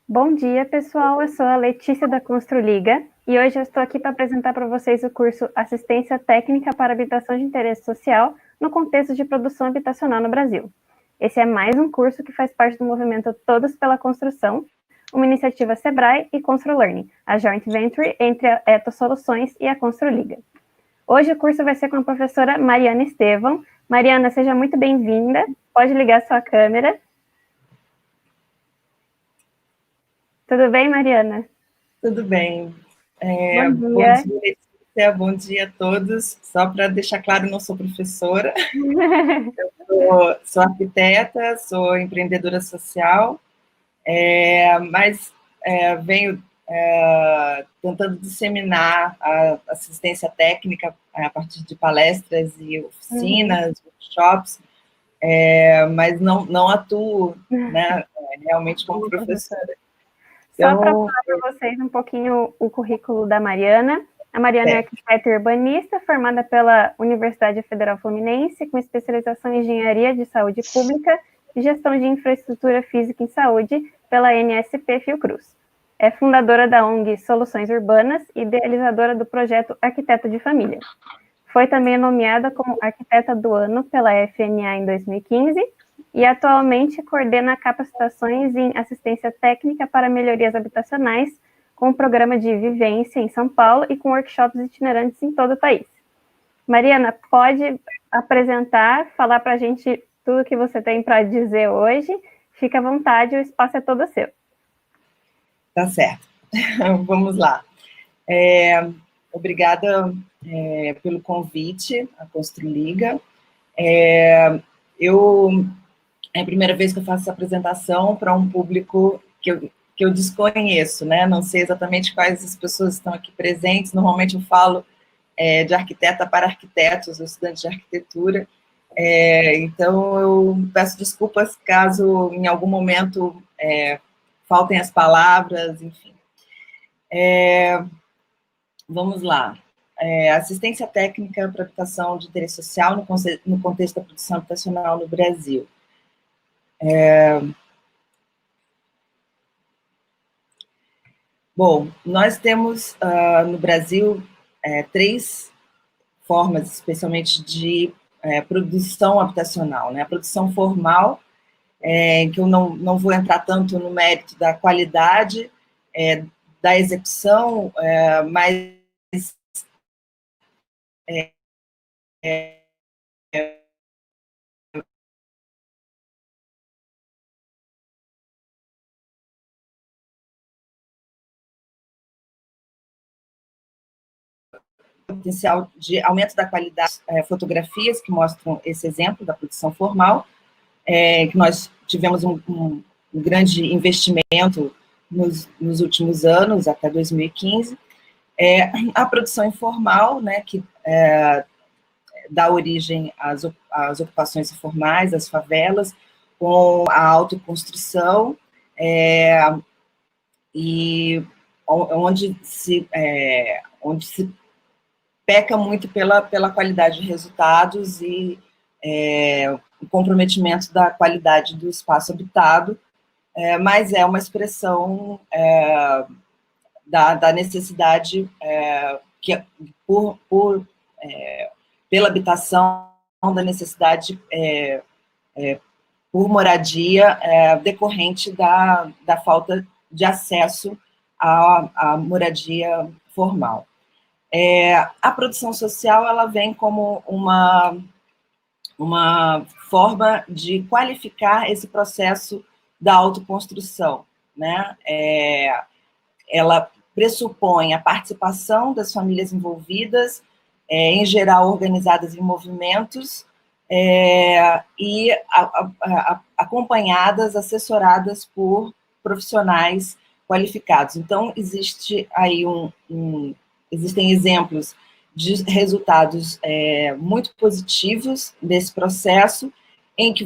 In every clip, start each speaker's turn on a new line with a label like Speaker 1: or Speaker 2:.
Speaker 1: Bom dia, pessoal. Eu sou a Letícia da Construliga e hoje eu estou aqui para apresentar para vocês o curso Assistência Técnica para Habitação de Interesse Social no contexto de produção habitacional no Brasil. Esse é mais um curso que faz parte do movimento Todos pela Construção, uma iniciativa Sebrae e ConstruLearning, a joint venture entre a Eto Soluções e a Construliga. Hoje o curso vai ser com a professora Mariana Estevão. Mariana, seja muito bem-vinda. Pode ligar sua câmera. Tudo bem, Mariana?
Speaker 2: Tudo bem.
Speaker 1: Bom
Speaker 2: Bom
Speaker 1: dia.
Speaker 2: dia, Letícia. Bom dia a todos. Só para deixar claro, não sou professora, sou arquiteta, sou empreendedora social, mas venho tentando disseminar a assistência técnica a partir de palestras e oficinas, workshops, mas não atuo, né, realmente como professora.
Speaker 1: Só para
Speaker 2: Então,
Speaker 1: falar para vocês um pouquinho o currículo da Mariana. A Mariana é arquiteta urbanista, formada pela Universidade Federal Fluminense, com especialização em Engenharia de Saúde Pública e Gestão de Infraestrutura Física em Saúde pela NSP Fiocruz. É fundadora da ONG Soluções Urbanas e idealizadora do projeto Arquiteta de Família. Foi também nomeada como Arquiteta do Ano pela FNA em 2015 e atualmente coordena capacitações em assistência técnica para melhorias habitacionais, com um programa de vivência em São Paulo e com workshops itinerantes em todo o país. Mariana, pode apresentar, falar para a gente tudo o que você tem para dizer hoje? Fique à vontade, o espaço é todo seu.
Speaker 2: Tá certo. Vamos lá. Obrigada pelo convite à Construliga. É a primeira vez que eu faço essa apresentação para um público que eu desconheço, né? Não sei exatamente quais as pessoas estão aqui presentes. Normalmente eu falo de arquiteta para arquitetos, estudantes de arquitetura. Então, eu peço desculpas caso em algum momento faltem as palavras, enfim. Vamos lá. Assistência técnica para habitação de interesse social no contexto da produção habitacional no Brasil. Bom, nós temos no Brasil três formas, especialmente, de produção habitacional, né? A produção formal, que eu não vou entrar tanto no mérito da qualidade da execução, mas potencial de aumento da qualidade, fotografias que mostram esse exemplo da produção formal, que nós tivemos um grande investimento nos últimos anos, até 2015, a produção informal, né, que dá origem às ocupações informais, às favelas, com a autoconstrução, e onde se peca muito pela qualidade de resultados e o comprometimento da qualidade do espaço habitado, mas é uma expressão da necessidade pela habitação, da necessidade por moradia decorrente da falta de acesso à moradia formal. A produção social, ela vem como uma forma de qualificar esse processo da autoconstrução, né? Ela pressupõe a participação das famílias envolvidas, em geral organizadas em movimentos, e acompanhadas, assessoradas por profissionais qualificados. Então, existe aí existem exemplos de resultados muito positivos desse processo, em que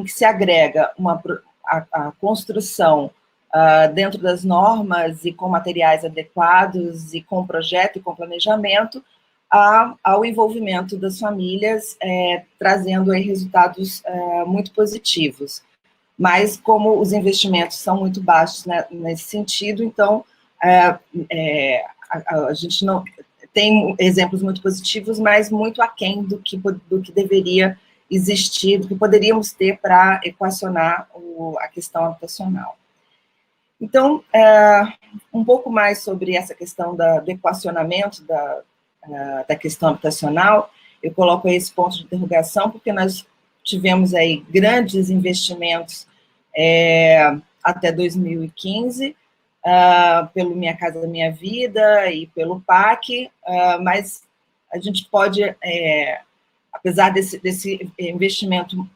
Speaker 2: se agrega a construção dentro das normas e com materiais adequados e com projeto e com planejamento, ao envolvimento das famílias, trazendo aí resultados muito positivos. mas como os investimentos são muito baixos, né, nesse sentido, então a gente não tem exemplos muito positivos, mas muito aquém do que deveria existir, do que poderíamos ter para equacionar a questão habitacional. Então, um pouco mais sobre essa questão do equacionamento da questão habitacional, eu coloco aí esse ponto de interrogação, porque nós tivemos aí grandes investimentos até 2015, pelo Minha Casa Minha Vida e pelo PAC, mas a gente pode, apesar desse investimento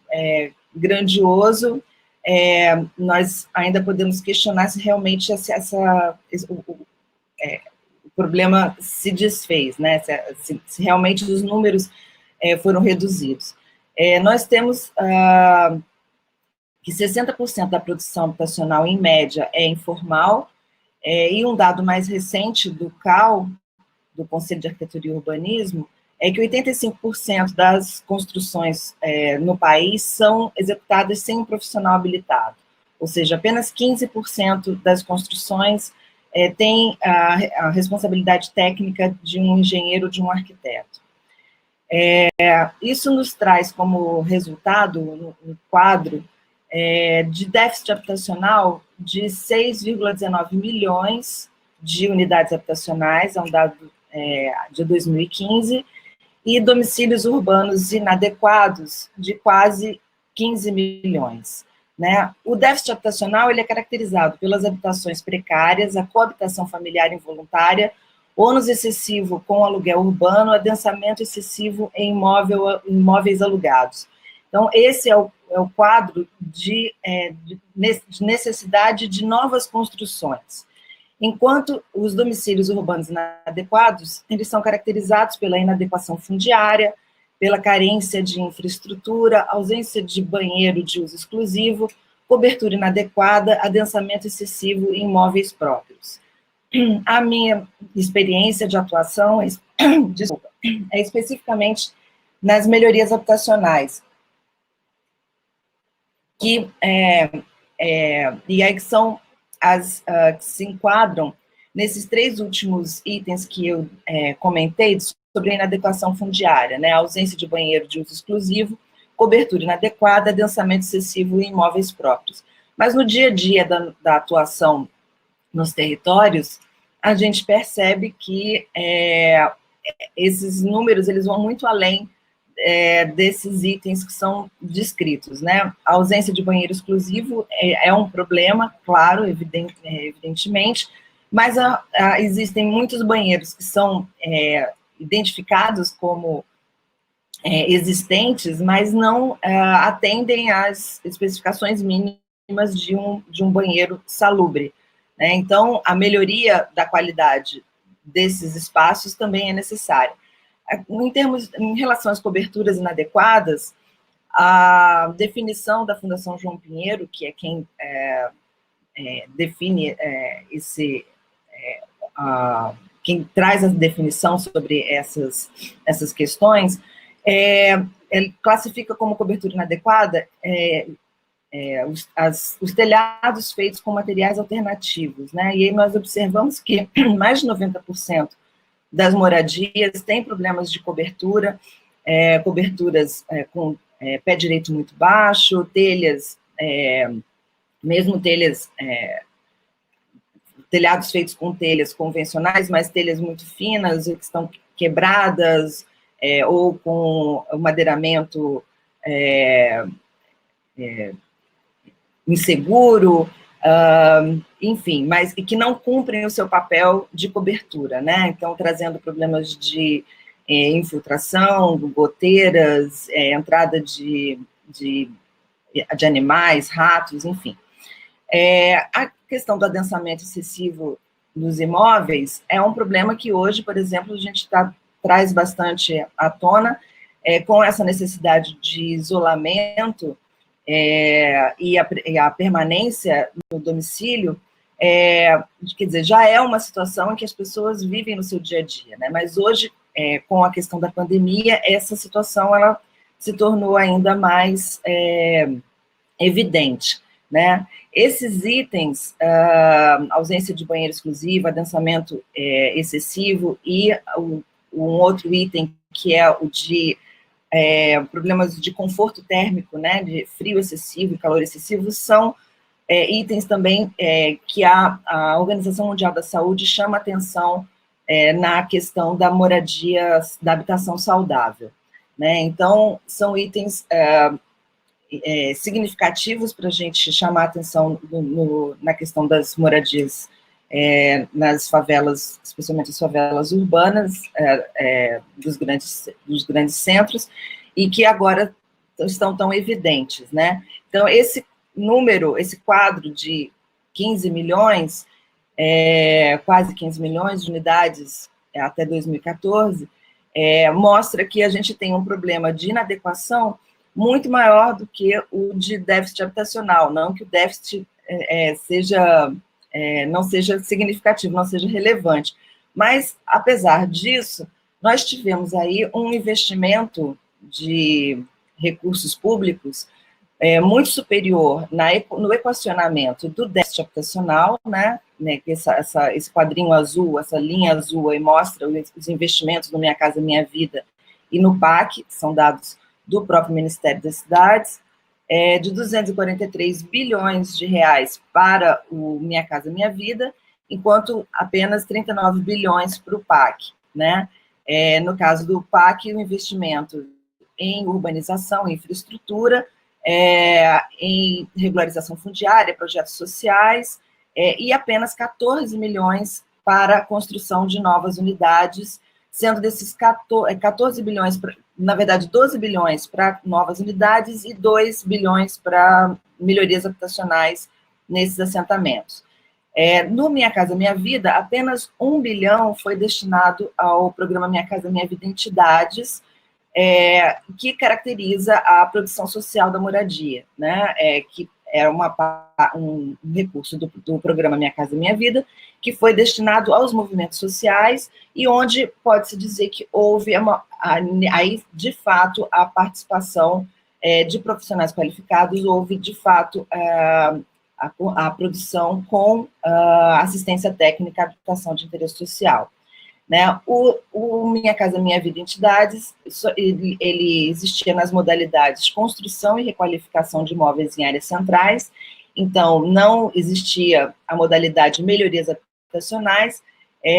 Speaker 2: grandioso, nós ainda podemos questionar se realmente o problema se desfez, né? Se realmente os números foram reduzidos. Nós temos que 60% da produção habitacional, em média, é informal, e um dado mais recente do CAU, do Conselho de Arquitetura e Urbanismo, é que 85% das construções no país são executadas sem um profissional habilitado, ou seja, apenas 15% das construções tem a responsabilidade técnica de um engenheiro ou de um arquiteto. Isso nos traz como resultado, no quadro, de déficit habitacional de 6,19 milhões de unidades habitacionais, é um dado de 2015, e domicílios urbanos inadequados de quase 15 milhões. Né? O déficit habitacional ele é caracterizado pelas habitações precárias, a coabitação familiar involuntária, ônus excessivo com aluguel urbano, adensamento excessivo em imóveis alugados. Então, esse é o quadro de necessidade de novas construções. Enquanto os domicílios urbanos inadequados, eles são caracterizados pela inadequação fundiária, pela carência de infraestrutura, ausência de banheiro de uso exclusivo, cobertura inadequada, adensamento excessivo em imóveis próprios. A minha experiência de atuação é especificamente nas melhorias habitacionais, e aí que são que se enquadram nesses 3 últimos itens que eu comentei sobre a inadequação fundiária, né? A ausência de banheiro de uso exclusivo, cobertura inadequada, adensamento excessivo em imóveis próprios. Mas no dia a dia da atuação nos territórios, a gente percebe que esses números eles vão muito além desses itens que são descritos, né? A ausência de banheiro exclusivo é um problema, claro, evidentemente, mas existem muitos banheiros que são identificados como existentes, mas não atendem às especificações mínimas de um banheiro salubre, né? Então, a melhoria da qualidade desses espaços também é necessária. Em relação às coberturas inadequadas, a definição da Fundação João Pinheiro, que é quem define quem traz a definição sobre essas questões, ele classifica como cobertura inadequada os telhados feitos com materiais alternativos, né? E aí nós observamos que mais de 90% das moradias têm problemas de cobertura, coberturas com pé direito muito baixo, telhas, mesmo telhados feitos com telhas convencionais, mas telhas muito finas, que estão quebradas, ou com o madeiramento inseguro, enfim, mas e que não cumprem o seu papel de cobertura, né? Então, trazendo problemas de infiltração, goteiras, entrada de animais, ratos, enfim. A questão do adensamento excessivo dos imóveis é um problema que hoje, por exemplo, a gente traz bastante à tona, com essa necessidade de isolamento e a permanência no domicílio, quer dizer, já é uma situação em que as pessoas vivem no seu dia a dia, né? Mas hoje, com a questão da pandemia, essa situação ela se tornou ainda mais evidente. né? Esses itens, ausência de banheiro exclusivo, adensamento excessivo e um outro item que é o de problemas de conforto térmico, né, de frio excessivo e calor excessivo, são itens também que a Organização Mundial da Saúde chama atenção na questão da moradia, da habitação saudável, né? Então, são itens significativos para a gente chamar a atenção na questão das moradias nas favelas, especialmente as favelas urbanas dos grandes centros, e que agora estão tão evidentes, né? Então, esse número, esse quadro de 15 milhões, quase 15 milhões de unidades até 2014, mostra que a gente tem um problema de inadequação muito maior do que o de déficit habitacional, não que o déficit não seja significativo, não seja relevante. Mas, apesar disso, nós tivemos aí um investimento de recursos públicos muito superior no equacionamento do déficit habitacional, né, que esse quadrinho azul, essa linha azul aí mostra os investimentos no Minha Casa Minha Vida e no PAC, que são dados do próprio Ministério das Cidades, de 243 bilhões de reais para o Minha Casa Minha Vida, enquanto apenas 39 bilhões para o PAC, né? No caso do PAC, o investimento em urbanização, em infraestrutura, em regularização fundiária, projetos sociais, e apenas 14 milhões para a construção de novas unidades, sendo desses 14 bilhões, na verdade, 12 bilhões para novas unidades e 2 bilhões para melhorias habitacionais nesses assentamentos. No Minha Casa Minha Vida, apenas 1 bilhão foi destinado ao programa Minha Casa Minha Vida Entidades, que caracteriza a produção social da moradia, né? Que é um recurso do programa Minha Casa Minha Vida, que foi destinado aos movimentos sociais e onde pode-se dizer que houve, aí, de fato, a participação de profissionais qualificados, houve, de fato, a produção com assistência técnica à habitação de interesse social. Né? O Minha Casa Minha Vida Entidades, ele existia nas modalidades construção e requalificação de imóveis em áreas centrais, então não existia a modalidade melhorias habitacionais,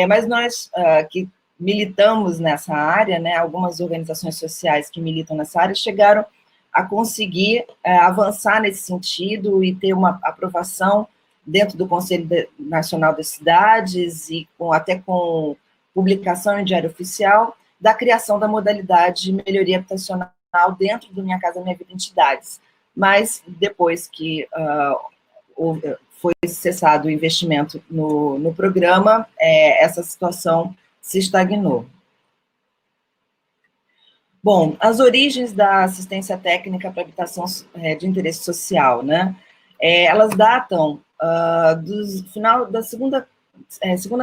Speaker 2: mas nós que militamos nessa área, né, algumas organizações sociais que militam nessa área, chegaram a conseguir avançar nesse sentido e ter uma aprovação dentro do Conselho Nacional das Cidades e até com publicação em Diário Oficial, da criação da modalidade de melhoria habitacional dentro do Minha Casa Minha Vida Entidades. Mas, depois que foi cessado o investimento no programa, essa situação se estagnou. Bom, as origens da assistência técnica para habitação de interesse social, né? Elas datam do final da segunda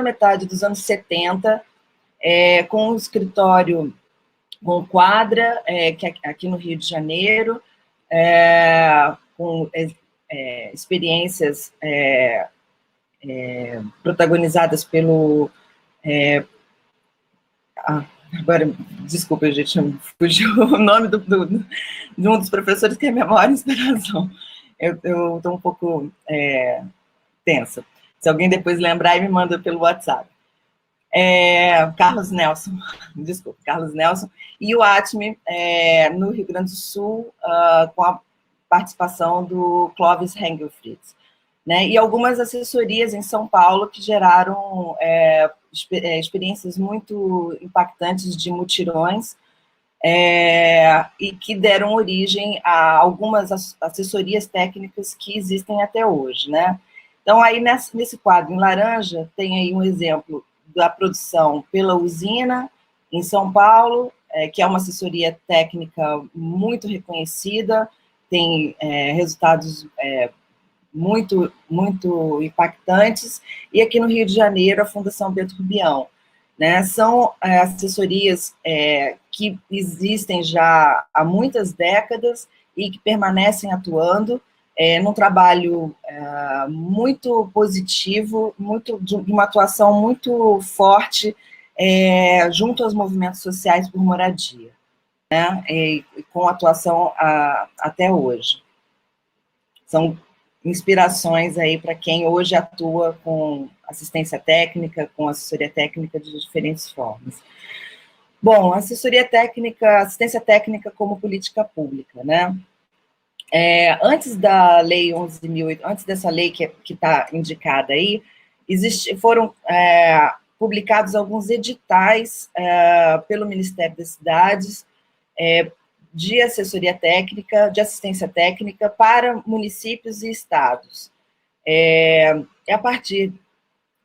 Speaker 2: metade dos anos 70, com o escritório com quadra, que aqui no Rio de Janeiro, com experiências protagonizadas pelo... agora, desculpa, gente, fugiu o nome de um dos professores que é minha maior inspiração. Eu estou um pouco tensa. Se alguém depois lembrar, me manda pelo WhatsApp. Carlos Nelson, desculpa, Carlos Nelson, e o ATME no Rio Grande do Sul, com a participação do Clovis Hengelfritz, né, e algumas assessorias em São Paulo que geraram experiências muito impactantes de mutirões, e que deram origem a algumas assessorias técnicas que existem até hoje, né. Então, aí, nesse quadro em laranja, tem aí um exemplo da produção pela Usina, em São Paulo, que é uma assessoria técnica muito reconhecida, tem resultados muito, muito impactantes, e aqui no Rio de Janeiro, a Fundação Bento Rubião, né? São assessorias que existem já há muitas décadas e que permanecem atuando, num trabalho muito positivo, de uma atuação muito forte junto aos movimentos sociais por moradia, né? E com atuação até hoje. São inspirações aí para quem hoje atua com assistência técnica, com assessoria técnica de diferentes formas. Bom, assistência técnica como política pública, né? Antes da lei 11.008, antes dessa lei que está indicada aí, foram publicados alguns editais pelo Ministério das Cidades de assessoria técnica, de assistência técnica para municípios e estados. A partir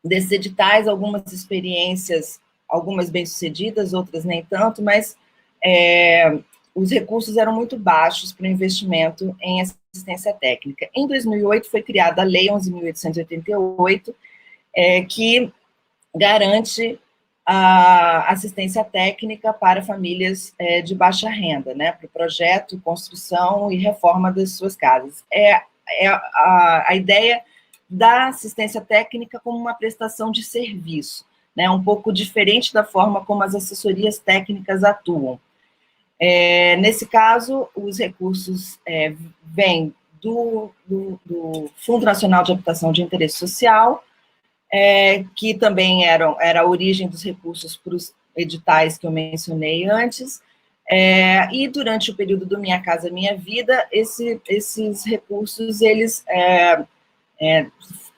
Speaker 2: desses editais, algumas experiências, algumas bem-sucedidas, outras nem tanto, mas os recursos eram muito baixos para o investimento em assistência técnica. Em 2008, foi criada a Lei 11.888, que garante a assistência técnica para famílias de baixa renda, né, para o projeto, construção e reforma das suas casas. A ideia da assistência técnica como uma prestação de serviço, né, um pouco diferente da forma como as assessorias técnicas atuam. Nesse caso, os recursos vêm do Fundo Nacional de Habitação de Interesse Social, que também era a origem dos recursos para os editais que eu mencionei antes, e durante o período do Minha Casa Minha Vida, esses recursos, eles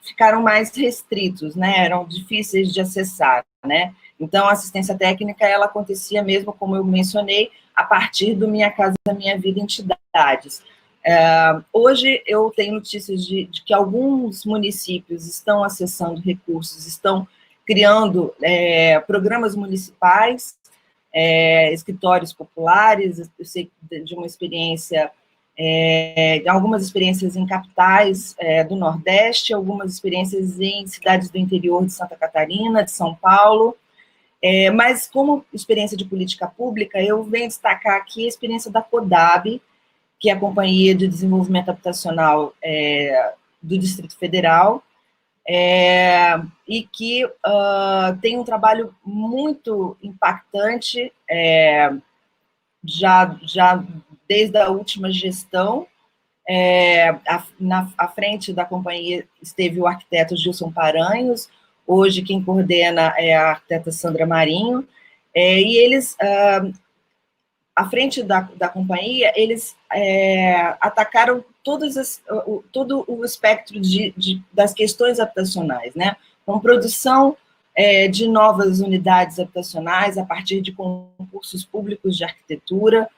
Speaker 2: ficaram mais restritos, né, eram difíceis de acessar, né, então a assistência técnica, ela acontecia mesmo, como eu mencionei, a partir do Minha Casa Minha Vida entidades. Hoje eu tenho notícias de que alguns municípios estão acessando recursos, estão criando programas municipais, escritórios populares. Eu sei de uma experiência, algumas experiências em capitais do Nordeste, algumas experiências em cidades do interior de Santa Catarina, de São Paulo, mas como experiência de política pública, eu venho destacar aqui a experiência da CODAB, que é a Companhia de Desenvolvimento Habitacional do Distrito Federal, e que tem um trabalho muito impactante, já desde a última gestão. À frente da companhia esteve o arquiteto Gilson Paranhos, hoje quem coordena é a arquiteta Sandra Marinho, e eles... à frente da companhia, eles atacaram todo o espectro das questões habitacionais, né? Com produção de novas unidades habitacionais a partir de concursos públicos de arquitetura,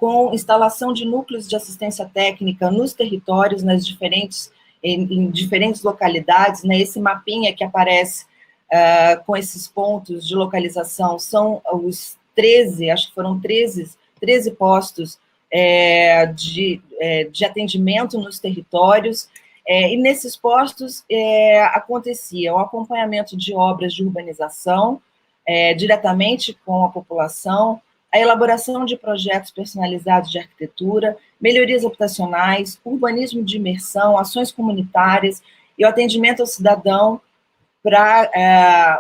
Speaker 2: com instalação de núcleos de assistência técnica nos territórios, em diferentes localidades, né? Esse mapinha que aparece com esses pontos de localização são os 13, acho que foram 13 postos de atendimento nos territórios, e nesses postos acontecia o acompanhamento de obras de urbanização, diretamente com a população, a elaboração de projetos personalizados de arquitetura, melhorias habitacionais, urbanismo de imersão, ações comunitárias e o atendimento ao cidadão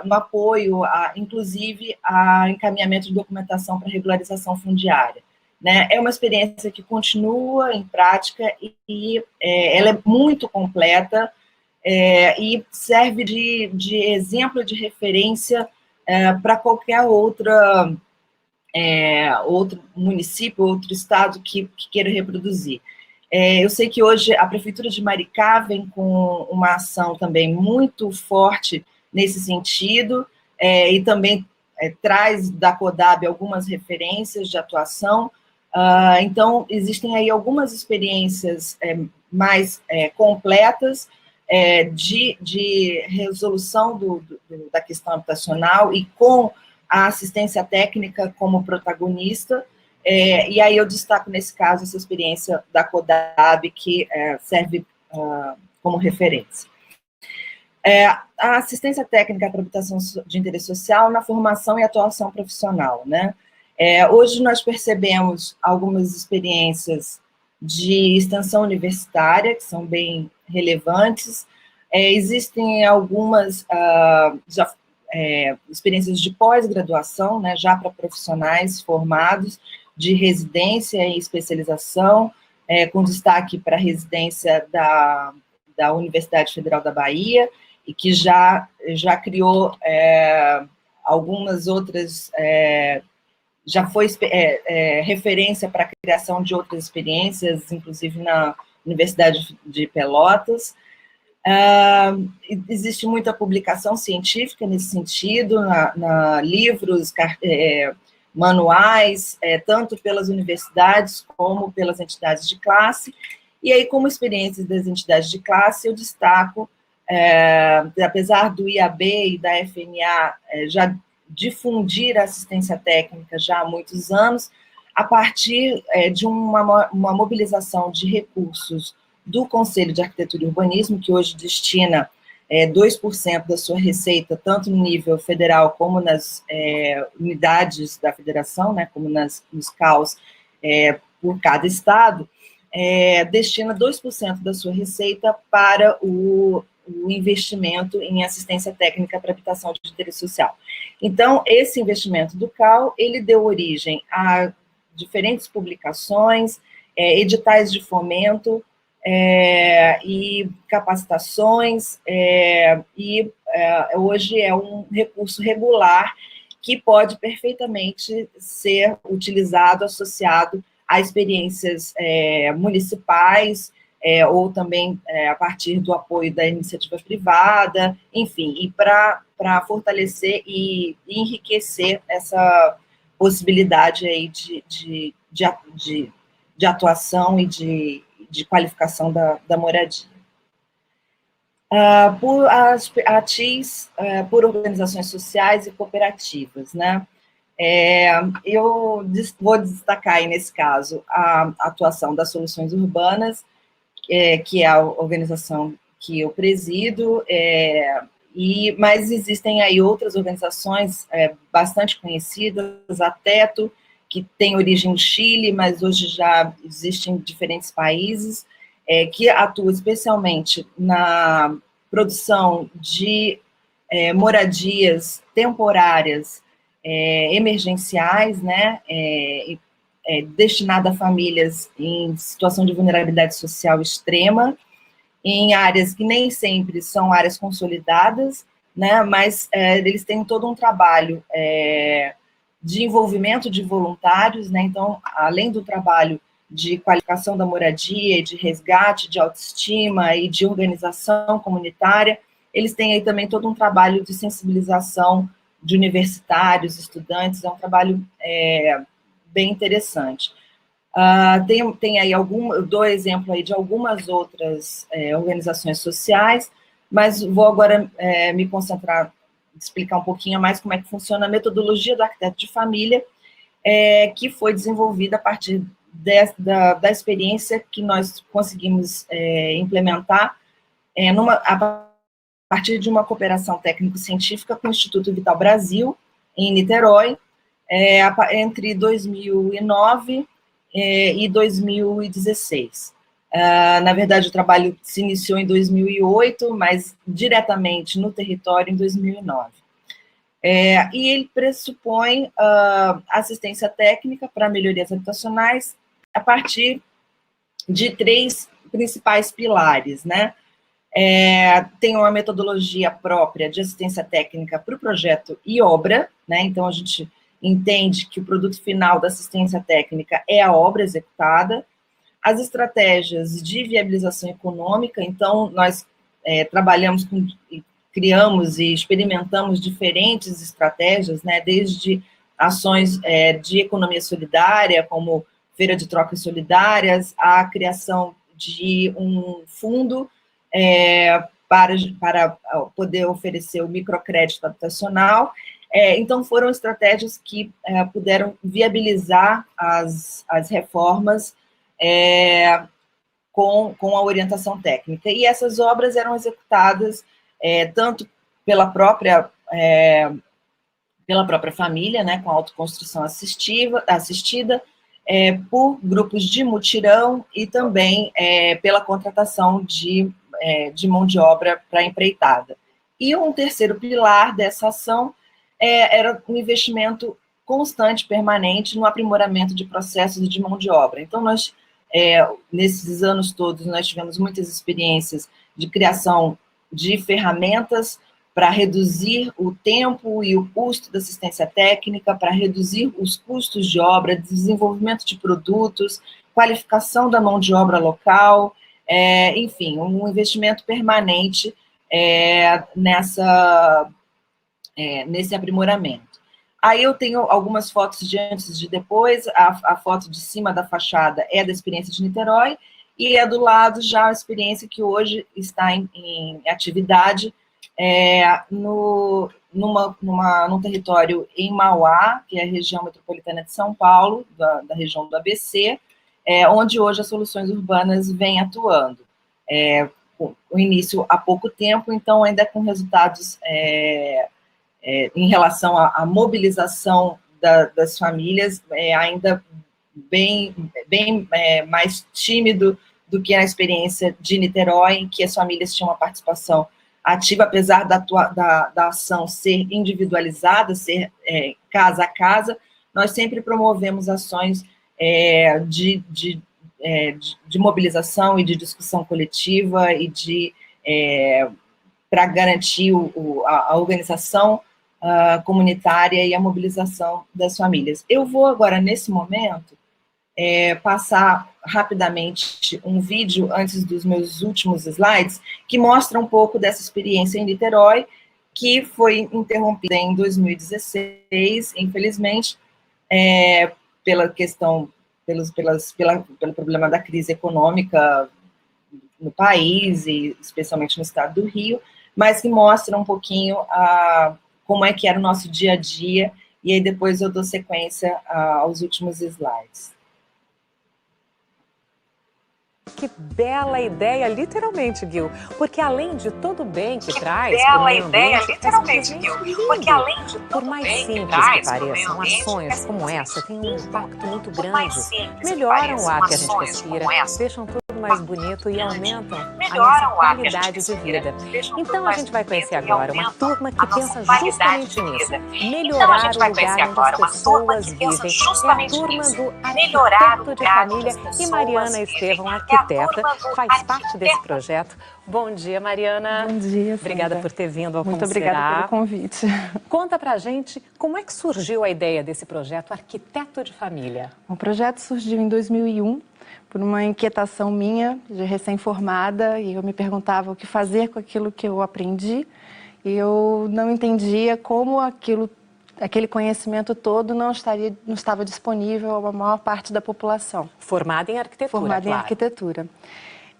Speaker 2: no apoio, inclusive, a encaminhamento de documentação para regularização fundiária, né? É uma experiência que continua em prática e ela é muito completa e serve de exemplo, de referência para qualquer outro município, outro estado que queira reproduzir. Eu sei que hoje a Prefeitura de Maricá vem com uma ação também muito forte nesse sentido, e também traz da CODAB algumas referências de atuação. Então, existem aí algumas experiências mais completas de resolução da questão habitacional e com a assistência técnica como protagonista. E aí eu destaco, nesse caso, essa experiência da CODAB, que serve como referência. A assistência técnica para habitação de interesse social na formação e atuação profissional, né? Hoje nós percebemos algumas experiências de extensão universitária, que são bem relevantes. Existem algumas experiências de pós-graduação, né, já para profissionais formados, de residência e especialização, com destaque para a residência da Universidade Federal da Bahia, e que já criou algumas outras, já foi referência para a criação de outras experiências, inclusive na Universidade de Pelotas. Existe muita publicação científica nesse sentido, na livros, manuais, tanto pelas universidades como pelas entidades de classe. E aí, como experiências das entidades de classe, eu destaco, apesar do IAB e da FNA já difundir a assistência técnica já há muitos anos, a partir de uma mobilização de recursos do Conselho de Arquitetura e Urbanismo, que hoje destina 2% da sua receita, tanto no nível federal como nas unidades da federação, né, como nos CAUs, por cada estado, destina 2% da sua receita para o investimento em assistência técnica para habitação de interesse social. Então, esse investimento do CAU, ele deu origem a diferentes publicações, editais de fomento, e capacitações, e hoje é um recurso regular que pode perfeitamente ser utilizado, associado a experiências municipais, ou também a partir do apoio da iniciativa privada, enfim, e para fortalecer e enriquecer essa possibilidade aí de atuação e de qualificação da moradia. Por ATIs, por organizações sociais e cooperativas, né? Eu vou destacar aí, nesse caso, a atuação das Soluções Urbanas, que é a organização que eu presido, mas existem aí outras organizações bastante conhecidas, a Teto, que tem origem no Chile, mas hoje já existe em diferentes países, que atua especialmente na produção de moradias temporárias, emergenciais, né, destinada a famílias em situação de vulnerabilidade social extrema, em áreas que nem sempre são áreas consolidadas, né, mas eles têm todo um trabalho de envolvimento de voluntários, né, então, além do trabalho de qualificação da moradia, de resgate, de autoestima e de organização comunitária, eles têm aí também todo um trabalho de sensibilização de universitários, estudantes, é um trabalho bem interessante. Tem aí eu dou exemplo aí de algumas outras organizações sociais, mas vou agora me concentrar, explicar um pouquinho mais como é que funciona a metodologia do arquiteto de família, que foi desenvolvida a partir da experiência que nós conseguimos implementar a partir de uma cooperação técnico-científica com o Instituto Vital Brasil, em Niterói, entre 2009 e 2016. Na verdade, o trabalho se iniciou em 2008, mas diretamente no território em 2009. E ele pressupõe assistência técnica para melhorias habitacionais a partir de 3 principais pilares, né? Tem uma metodologia própria de assistência técnica para o projeto e obra, né? Então, a gente entende que o produto final da assistência técnica é a obra executada, as estratégias de viabilização econômica, então, nós trabalhamos criamos e experimentamos diferentes estratégias, né, desde ações de economia solidária, como feira de trocas solidárias, a criação de um fundo para poder oferecer o microcrédito habitacional. Então, foram estratégias que puderam viabilizar as reformas com a orientação técnica. E essas obras eram executadas tanto pela própria família, né, com autoconstrução assistida, por grupos de mutirão e também pela contratação de mão de obra para empreitada. E um terceiro pilar dessa ação era um investimento constante, permanente, no aprimoramento de processos de mão de obra. Então, nós, nesses anos todos, nós tivemos muitas experiências de criação de ferramentas para reduzir o tempo e o custo da assistência técnica, para reduzir os custos de obra, desenvolvimento de produtos, qualificação da mão de obra local, enfim, um investimento permanente nesse aprimoramento. Aí eu tenho algumas fotos de antes e de depois, a foto de cima da fachada é da experiência de Niterói, e do lado já a experiência que hoje está em atividade, num território em Mauá, que é a região metropolitana de São Paulo, da região do ABC, onde hoje as soluções urbanas vêm atuando. O início há pouco tempo, então ainda com resultados em relação à mobilização das famílias, ainda bem mais tímido do que a experiência de Niterói, em que as famílias tinham uma participação ativa, apesar da ação ser individualizada, ser casa a casa, nós sempre promovemos ações de mobilização e de discussão coletiva e para garantir a organização comunitária e a mobilização das famílias. Eu vou agora, nesse momento, passar rapidamente um vídeo, antes dos meus últimos slides, que mostra um pouco dessa experiência em Niterói, que foi interrompida em 2016, infelizmente, pelo problema da crise econômica no país, e especialmente no estado do Rio, mas que mostra um pouquinho como é que era o nosso dia a dia, e aí depois eu dou sequência aos últimos slides.
Speaker 3: Que bela ideia, literalmente, Gil, porque além de todo o bem que traz para o meio ambiente, por mais simples que pareçam, ações como essa têm um impacto muito grande, melhoram o ar que a gente respira, deixam tudo mais bonito e aumentam a nossa qualidade de vida. Então a gente vai conhecer agora uma turma que pensa justamente nisso, melhorar o lugar onde as pessoas vivem. É a turma do Arquiteto de Família, e Mariana Estevão, arquiteta, faz parte desse projeto. Bom dia, Mariana.
Speaker 4: Bom dia, Sandra.
Speaker 3: Obrigada por ter vindo ao
Speaker 4: Muito obrigada pelo convite.
Speaker 3: Conta pra gente como é que surgiu a ideia desse projeto Arquiteto de Família.
Speaker 4: O projeto surgiu em 2001 por uma inquietação minha, de recém-formada, e eu me perguntava o que fazer com aquilo que eu aprendi, e eu não entendia como aquele conhecimento todo não estava disponível à maior parte da população.
Speaker 3: Formada em arquitetura,
Speaker 4: Formada
Speaker 3: claro.
Speaker 4: em arquitetura.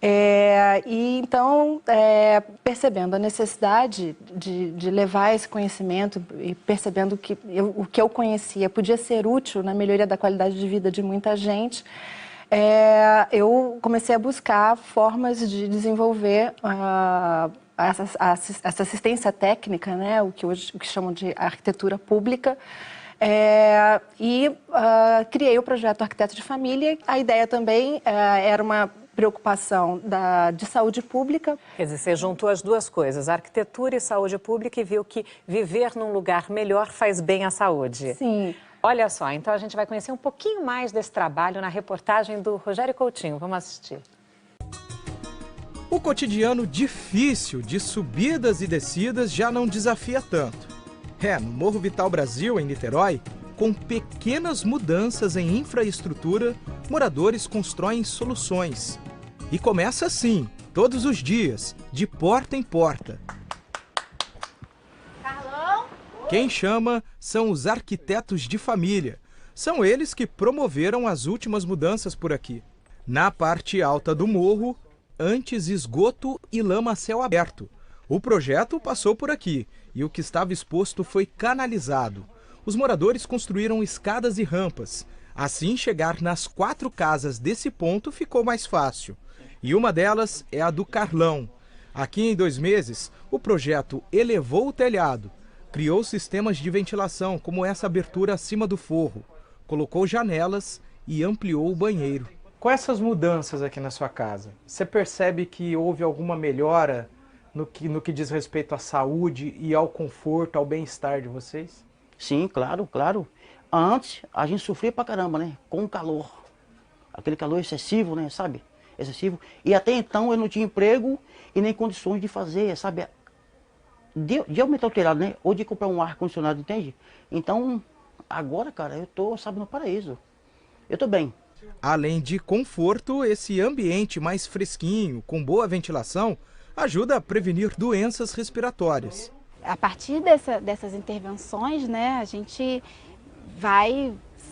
Speaker 4: E então, percebendo a necessidade de levar esse conhecimento e percebendo que o que eu conhecia podia ser útil na melhoria da qualidade de vida de muita gente, eu comecei a buscar formas de desenvolver essa assistência técnica, né, o que chamam de arquitetura pública, criei o projeto Arquiteto de Família. A ideia também era uma preocupação de saúde pública.
Speaker 3: Quer dizer, você juntou as duas coisas, arquitetura e saúde pública, e viu que viver num lugar melhor faz bem à saúde.
Speaker 4: Sim.
Speaker 3: Olha só, então a gente vai conhecer um pouquinho mais desse trabalho na reportagem do Rogério Coutinho. Vamos assistir.
Speaker 5: O cotidiano difícil de subidas e descidas já não desafia tanto. No Morro Vital Brasil, em Niterói, com pequenas mudanças em infraestrutura, moradores constroem soluções. E começa assim, todos os dias, de porta em porta. Quem chama são os arquitetos de família. São eles que promoveram as últimas mudanças por aqui. Na parte alta do morro, antes esgoto e lama a céu aberto. O projeto passou por aqui e o que estava exposto foi canalizado. Os moradores construíram escadas e rampas. Assim, chegar nas 4 casas desse ponto ficou mais fácil. E uma delas é a do Carlão. Aqui em 2 meses, o projeto elevou o telhado, criou sistemas de ventilação, como essa abertura acima do forro, colocou janelas e ampliou o banheiro. Com essas mudanças aqui na sua casa, você percebe que houve alguma melhora no que diz respeito à saúde e ao conforto, ao bem-estar de vocês?
Speaker 6: Sim, claro, claro. Antes, a gente sofria pra caramba, né? Com o calor. Aquele calor excessivo, né? Sabe? Excessivo. E até então eu não tinha emprego e nem condições de fazer, sabe? De aumentar o telhado, né? Ou de comprar um ar-condicionado, entende? Então, agora, cara, eu tô, sabe, no paraíso. Eu tô bem.
Speaker 5: Além de conforto, esse ambiente mais fresquinho, com boa ventilação, ajuda a prevenir doenças respiratórias.
Speaker 7: A partir dessas intervenções, né, a gente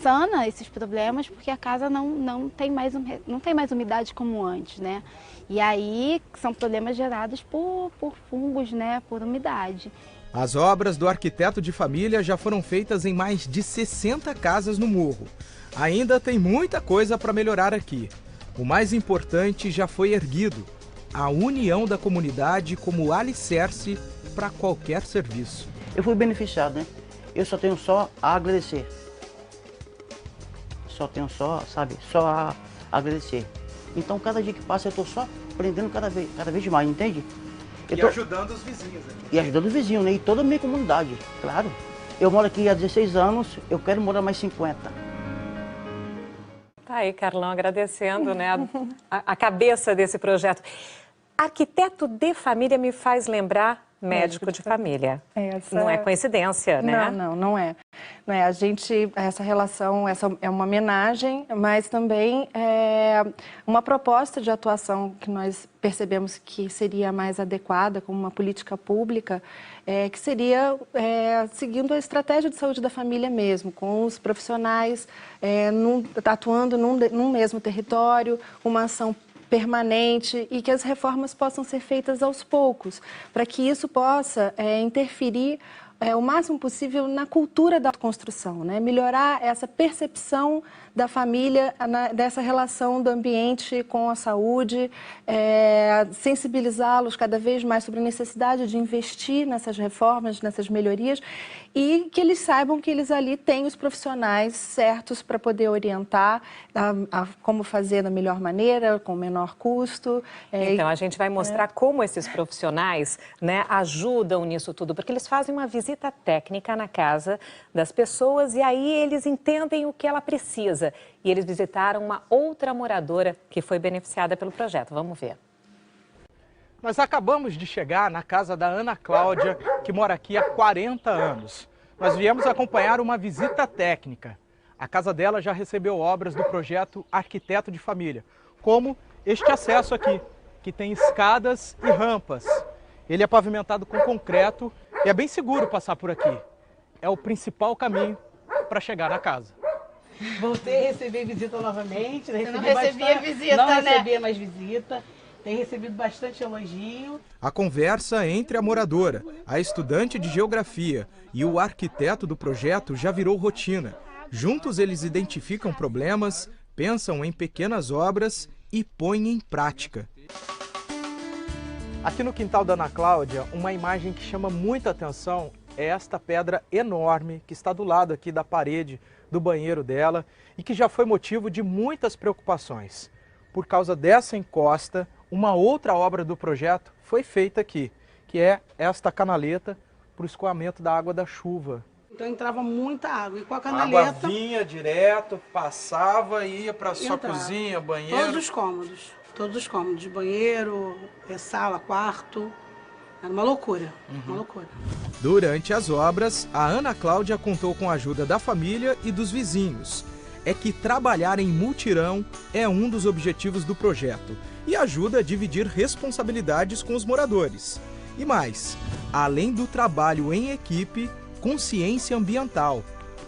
Speaker 7: sana esses problemas, porque a casa não tem mais umidade como antes, né? E aí são problemas gerados por fungos, né, por umidade.
Speaker 5: As obras do arquiteto de família já foram feitas em mais de 60 casas no morro. Ainda tem muita coisa para melhorar aqui. O mais importante já foi erguido: a união da comunidade como alicerce para qualquer serviço.
Speaker 6: Eu fui beneficiado, né? Eu só tenho a agradecer. Só a agradecer. Então, cada dia que passa, eu estou só aprendendo cada vez mais, entende?
Speaker 5: Ajudando os vizinhos, né?
Speaker 6: E ajudando os vizinhos, né? E toda a minha comunidade, claro. Eu moro aqui há 16 anos, eu quero morar mais 50.
Speaker 3: Tá aí, Carlão, agradecendo, né, a cabeça desse projeto. Arquiteto de família me faz lembrar médico de família. Não é coincidência, né?
Speaker 4: Não é. Essa relação, essa é uma homenagem, mas também é uma proposta de atuação que nós percebemos que seria mais adequada como uma política pública, que seria seguindo a estratégia de saúde da família mesmo, com os profissionais atuando num mesmo território, uma ação permanente e que as reformas possam ser feitas aos poucos, para que isso possa interferir o máximo possível na cultura da construção, né? Melhorar essa percepção da família, dessa relação do ambiente com a saúde, sensibilizá-los cada vez mais sobre a necessidade de investir nessas reformas, nessas melhorias, e que eles saibam que eles ali têm os profissionais certos para poder orientar a como fazer da melhor maneira, com o menor custo.
Speaker 3: Então, a gente vai mostrar como esses profissionais, né, ajudam nisso tudo, porque eles fazem uma visita técnica na casa das pessoas e aí eles entendem o que ela precisa. E eles visitaram uma outra moradora que foi beneficiada pelo projeto. Vamos ver.
Speaker 5: Nós acabamos de chegar na casa da Ana Cláudia, que mora aqui há 40 anos. Nós viemos acompanhar uma visita técnica. A casa dela já recebeu obras do projeto Arquiteto de Família, como este acesso aqui, que tem escadas e rampas. Ele é pavimentado com concreto e é bem seguro passar por aqui. É o principal caminho para chegar na casa.
Speaker 8: Voltei a receber visita novamente.
Speaker 7: Não recebia
Speaker 8: mais visita. Tem recebido bastante elogio.
Speaker 5: A conversa entre a moradora, a estudante de geografia e o arquiteto do projeto já virou rotina. Juntos eles identificam problemas, pensam em pequenas obras e põem em prática. Aqui no quintal da Ana Cláudia, uma imagem que chama muita atenção é esta pedra enorme que está do lado aqui da parede do banheiro dela e que já foi motivo de muitas preocupações. Por causa dessa encosta, uma outra obra do projeto foi feita aqui, que é esta canaleta para o escoamento da água da chuva.
Speaker 8: Então entrava muita água e com a canaleta...
Speaker 5: A água vinha direto, passava e ia para a sua cozinha, banheiro...
Speaker 8: Todos os cômodos, banheiro, sala, quarto... Era uma loucura, uma loucura.
Speaker 5: Durante as obras, a Ana Cláudia contou com a ajuda da família e dos vizinhos. É que trabalhar em mutirão é um dos objetivos do projeto e ajuda a dividir responsabilidades com os moradores. E mais, além do trabalho em equipe, consciência ambiental.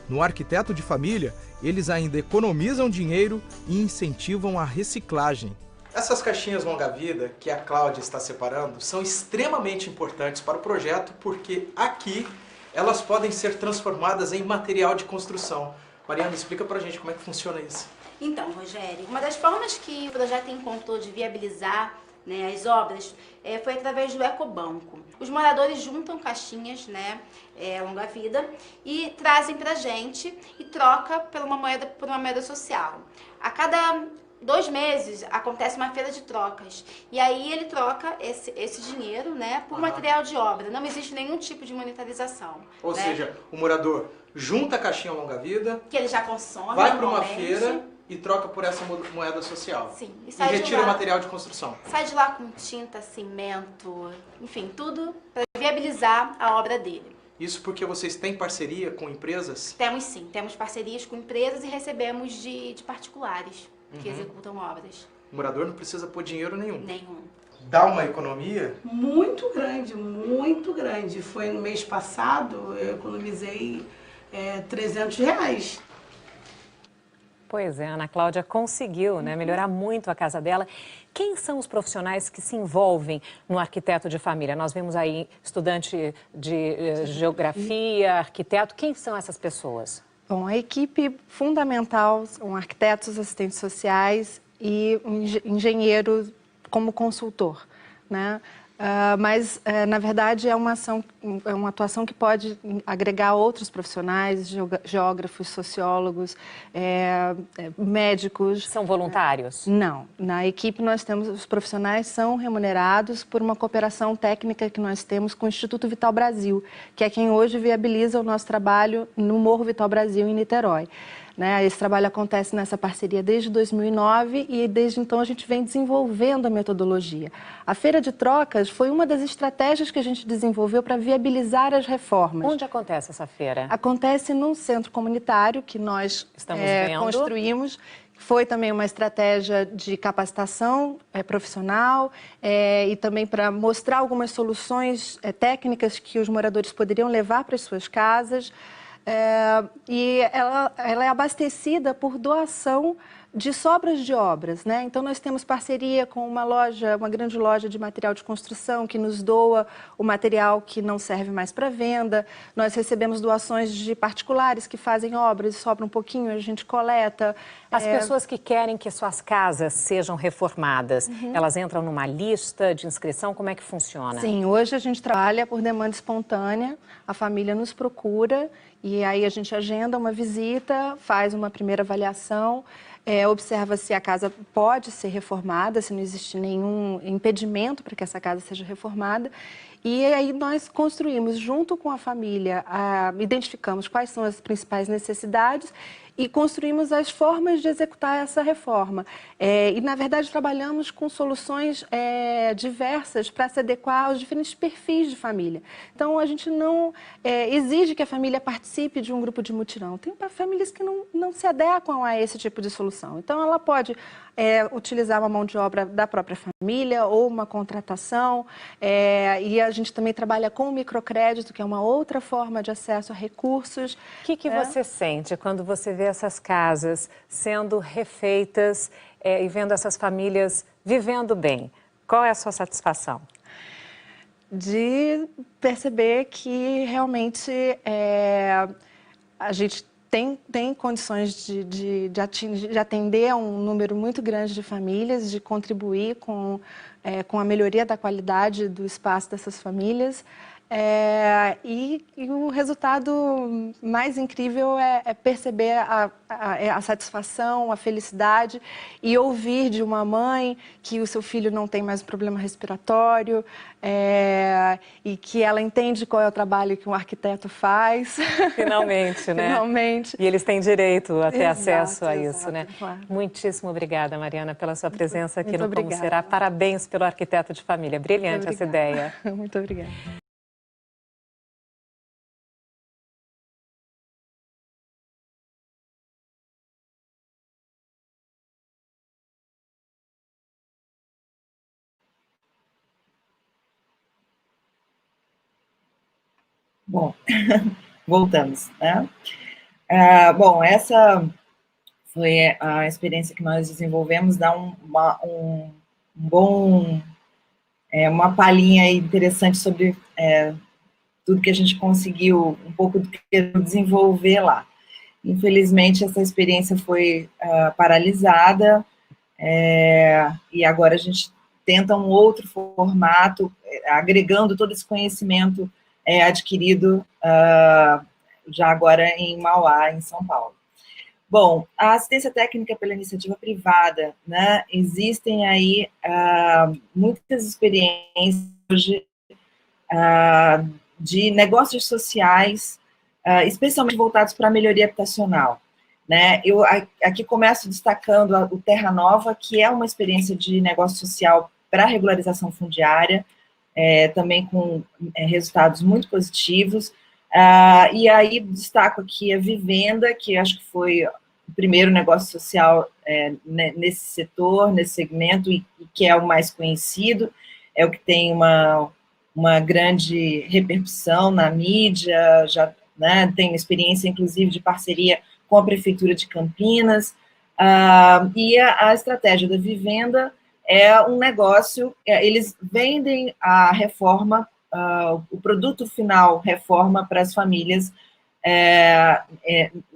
Speaker 5: No Arquiteto de Família, eles ainda economizam dinheiro e incentivam a reciclagem. Essas caixinhas longa-vida que a Cláudia está separando são extremamente importantes para o projeto porque aqui elas podem ser transformadas em material de construção. Mariana, explica pra gente como é que funciona isso.
Speaker 9: Então, Rogério, uma das formas que o projeto encontrou de viabilizar
Speaker 7: né, as obras, foi através do Ecobanco. Os moradores juntam caixinhas, né, longa-vida, e trazem pra gente e troca por uma moeda social. A cada 2 meses acontece uma feira de trocas, e aí ele troca esse dinheiro, né, por material de obra. Não existe nenhum tipo de monetarização.
Speaker 5: Ou
Speaker 7: né?
Speaker 5: seja, o morador junta a caixinha longa-vida,
Speaker 7: Que ele já consome,
Speaker 5: vai para uma feira e troca por essa moeda social.
Speaker 7: Sim,
Speaker 5: e
Speaker 7: sai
Speaker 5: retira o material de construção.
Speaker 7: Sai de lá com tinta, cimento, enfim, tudo para viabilizar a obra dele.
Speaker 5: Isso porque vocês têm parceria com empresas?
Speaker 7: Temos sim, temos parcerias com empresas e recebemos de particulares que executam obras.
Speaker 5: O morador não precisa pôr dinheiro nenhum.
Speaker 7: Nenhum.
Speaker 5: Dá uma economia?
Speaker 8: Muito grande, muito grande. Foi no mês passado, eu economizei R$300.
Speaker 3: Pois é, a Ana Cláudia conseguiu, né, melhorar muito a casa dela. Quem são os profissionais que se envolvem no arquiteto de família? Nós vemos aí estudante de geografia, arquiteto. Quem são essas pessoas?
Speaker 4: Bom, a equipe fundamental são arquitetos, assistentes sociais e um engenheiro como consultor, né? Mas, na verdade, é uma atuação que pode agregar outros profissionais, geógrafos, sociólogos, médicos.
Speaker 3: São voluntários?
Speaker 4: Não. Na equipe nós temos, os profissionais são remunerados por uma cooperação técnica que nós temos com o Instituto Vital Brasil, que é quem hoje viabiliza o nosso trabalho no Morro Vital Brasil, em Niterói. Esse trabalho acontece nessa parceria desde 2009 e desde então a gente vem desenvolvendo a metodologia. A Feira de Trocas foi uma das estratégias que a gente desenvolveu para viabilizar as reformas.
Speaker 3: Onde acontece essa feira?
Speaker 4: Acontece num centro comunitário que nós construímos. Foi também uma estratégia de capacitação profissional e também para mostrar algumas soluções técnicas que os moradores poderiam levar para as suas casas. E ela é abastecida por doação de sobras de obras, né? Então nós temos parceria com uma grande loja de material de construção que nos doa o material que não serve mais para venda. Nós recebemos doações de particulares que fazem obras e sobra um pouquinho, a gente coleta.
Speaker 3: As pessoas que querem que suas casas sejam reformadas, elas entram numa lista de inscrição? Como é que funciona?
Speaker 4: Sim, hoje a gente trabalha por demanda espontânea, a família nos procura e aí a gente agenda uma visita, faz uma primeira avaliação, observa se a casa pode ser reformada, se não existe nenhum impedimento para que essa casa seja reformada. E aí nós construímos, junto com a família, identificamos quais são as principais necessidades e construímos as formas de executar essa reforma. E, na verdade, trabalhamos com soluções diversas para se adequar aos diferentes perfis de família. Então, a gente não exige que a família participe de um grupo de mutirão. Tem famílias que não se adequam a esse tipo de solução. Então, ela pode utilizar uma mão de obra da própria família ou uma contratação. E a gente também trabalha com o microcrédito, que é uma outra forma de acesso a recursos.
Speaker 3: O que você sente quando você vê essas casas sendo refeitas e vendo essas famílias vivendo bem? Qual é a sua satisfação?
Speaker 4: De perceber que realmente a gente tem condições de atender a um número muito grande de famílias, de contribuir com a melhoria da qualidade do espaço dessas famílias. E o resultado mais incrível é perceber a satisfação, a felicidade e ouvir de uma mãe que o seu filho não tem mais um problema respiratório e que ela entende qual é o trabalho que um arquiteto faz.
Speaker 3: Finalmente, né?
Speaker 4: Finalmente.
Speaker 3: E eles têm direito a ter acesso a
Speaker 4: exato,
Speaker 3: isso, né?
Speaker 4: Claro.
Speaker 3: Muitíssimo obrigada, Mariana, pela sua presença aqui
Speaker 4: muito
Speaker 3: no
Speaker 4: obrigada.
Speaker 3: Como Será. Parabéns pelo arquiteto de família. Brilhante essa ideia.
Speaker 4: Muito obrigada.
Speaker 2: Bom, voltamos, né? Bom, essa foi a experiência que nós desenvolvemos, dá uma palhinha aí interessante sobre tudo que a gente conseguiu, um pouco do que desenvolver lá. Infelizmente, essa experiência foi paralisada, e agora a gente tenta um outro formato, agregando todo esse conhecimento adquirido já agora em Mauá, em São Paulo. Bom, a assistência técnica pela iniciativa privada, né, existem aí muitas experiências hoje de negócios sociais, especialmente voltados para a melhoria habitacional. Né? Eu aqui começo destacando o Terra Nova, que é uma experiência de negócio social para regularização fundiária, também com resultados muito positivos. E aí destaco aqui a Vivenda, que acho que foi o primeiro negócio social nesse setor, nesse segmento, e que é o mais conhecido, é o que tem uma grande repercussão na mídia, já, né, tem uma experiência, inclusive, de parceria com a Prefeitura de Campinas, e a estratégia da Vivenda é um negócio, eles vendem a reforma, o produto final reforma para as famílias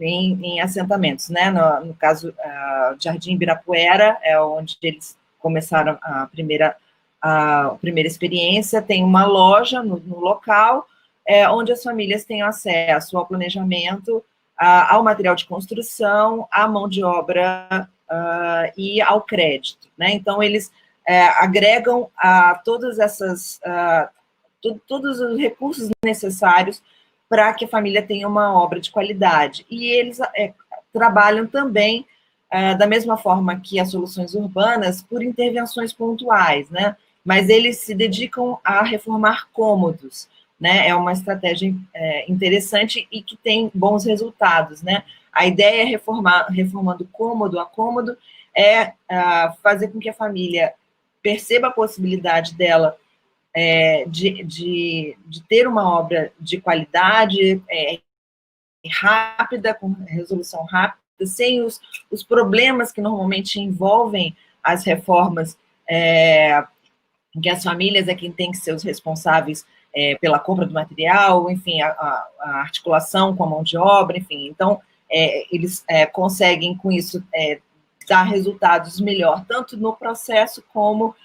Speaker 2: em assentamentos, né? No caso, Jardim Ibirapuera, é onde eles começaram a primeira experiência, tem uma loja no local, onde as famílias têm acesso ao planejamento, ao material de construção, à mão de obra e ao crédito, né? Então, eles agregam todas essas, todos os recursos necessários para que a família tenha uma obra de qualidade. E eles trabalham também, da mesma forma que as soluções urbanas, por intervenções pontuais, né? Mas eles se dedicam a reformar cômodos, né? É uma estratégia interessante e que tem bons resultados, né? A ideia é reformando cômodo a cômodo, fazer com que a família perceba a possibilidade dela de ter uma obra de qualidade, rápida, com resolução rápida, sem os problemas que normalmente envolvem as reformas, em que as famílias é quem tem que ser os responsáveis pela compra do material, enfim, a articulação com a mão de obra, enfim. Então, eles conseguem, com isso, dar resultados melhor, tanto no processo como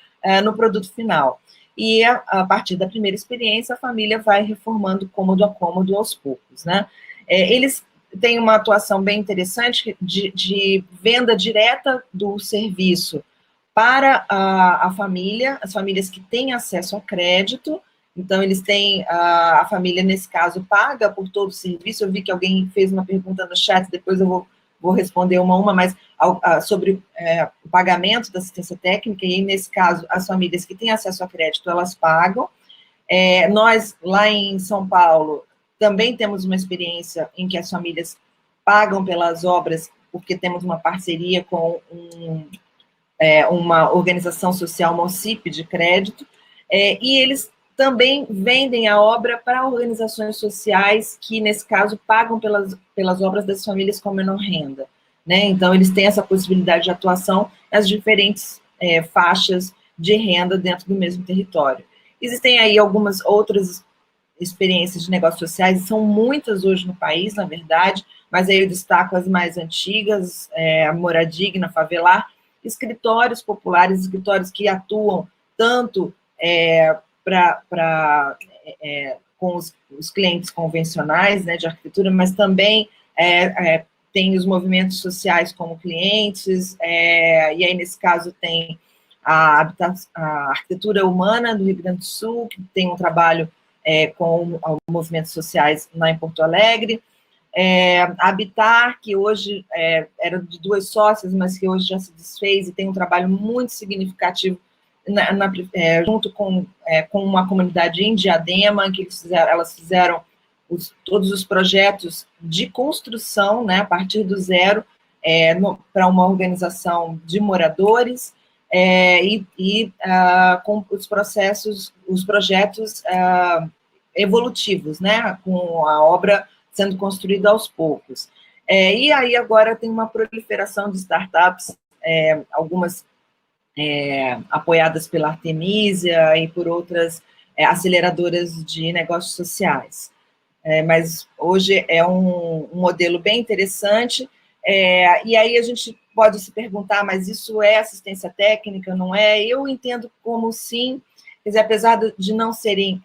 Speaker 2: no produto final. E, a partir da primeira experiência, a família vai reformando cômodo a cômodo aos poucos, né? Eles têm uma atuação bem interessante de venda direta do serviço para a família, as famílias que têm acesso a crédito. Então, eles têm, a família, nesse caso, paga por todo o serviço. Eu vi que alguém fez uma pergunta no chat, depois eu vou responder uma, mas sobre o pagamento da assistência técnica, e nesse caso, as famílias que têm acesso a crédito, elas pagam. Nós, lá em São Paulo, também temos uma experiência em que as famílias pagam pelas obras, porque temos uma parceria com uma organização social, uma OCIP de crédito, e eles também vendem a obra para organizações sociais que, nesse caso, pagam pelas obras das famílias com menor renda, né? Então, eles têm essa possibilidade de atuação nas diferentes faixas de renda dentro do mesmo território. Existem aí algumas outras experiências de negócios sociais, e são muitas hoje no país, na verdade, mas aí eu destaco as mais antigas, a Moradigna, Favelar, escritórios populares, escritórios que atuam tanto com os clientes convencionais, né, de arquitetura, mas também tem os movimentos sociais como clientes, e aí, nesse caso, tem a arquitetura humana do Rio Grande do Sul, que tem um trabalho com movimentos sociais lá em Porto Alegre, a Habitar, que hoje era de 2 sócias, mas que hoje já se desfez e tem um trabalho muito significativo junto com uma comunidade em Diadema, que elas fizeram todos os projetos de construção, né, a partir do zero, para uma organização de moradores, com os projetos evolutivos, né, com a obra sendo construída aos poucos. E aí agora tem uma proliferação de startups, algumas apoiadas pela Artemisia e por outras aceleradoras de negócios sociais. Mas hoje é um modelo bem interessante, e aí a gente pode se perguntar, mas isso é assistência técnica, não é? Eu entendo como sim, quer dizer, apesar de não serem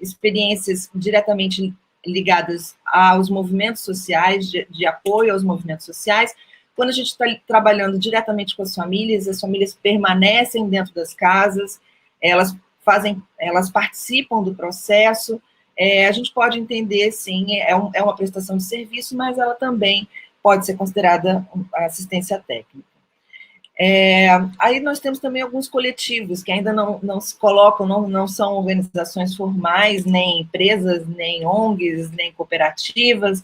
Speaker 2: experiências diretamente ligadas aos movimentos sociais, de apoio aos movimentos sociais, quando a gente está trabalhando diretamente com as famílias permanecem dentro das casas, elas participam do processo, a gente pode entender, sim, é uma prestação de serviço, mas ela também pode ser considerada assistência técnica. Aí nós temos também alguns coletivos que ainda não se colocam, não são organizações formais, nem empresas, nem ONGs, nem cooperativas,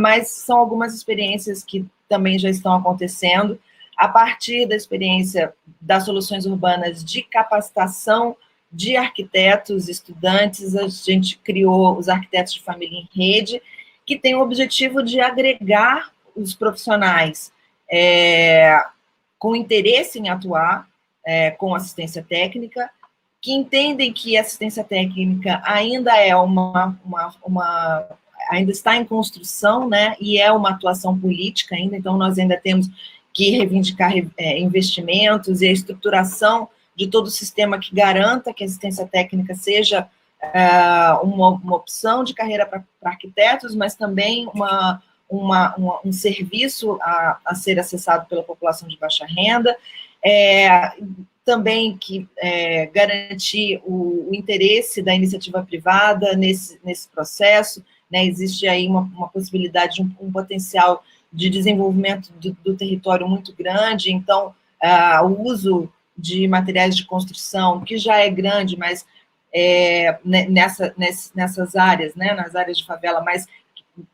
Speaker 2: mas são algumas experiências que também já estão acontecendo, a partir da experiência das soluções urbanas de capacitação de arquitetos, estudantes. A gente criou os Arquitetos de Família em Rede, que tem o objetivo de agregar os profissionais com interesse em atuar com assistência técnica, que entendem que a assistência técnica ainda é ainda está em construção, né, e é uma atuação política ainda, então nós ainda temos que reivindicar investimentos e a estruturação de todo o sistema que garanta que a assistência técnica seja uma opção de carreira para arquitetos, mas também um serviço a ser acessado pela população de baixa renda, também que garantir o interesse da iniciativa privada nesse processo, né? Existe aí uma possibilidade, um potencial de desenvolvimento do território muito grande, então o uso de materiais de construção, que já é grande, mas nessas áreas, né, nas áreas de favela, mas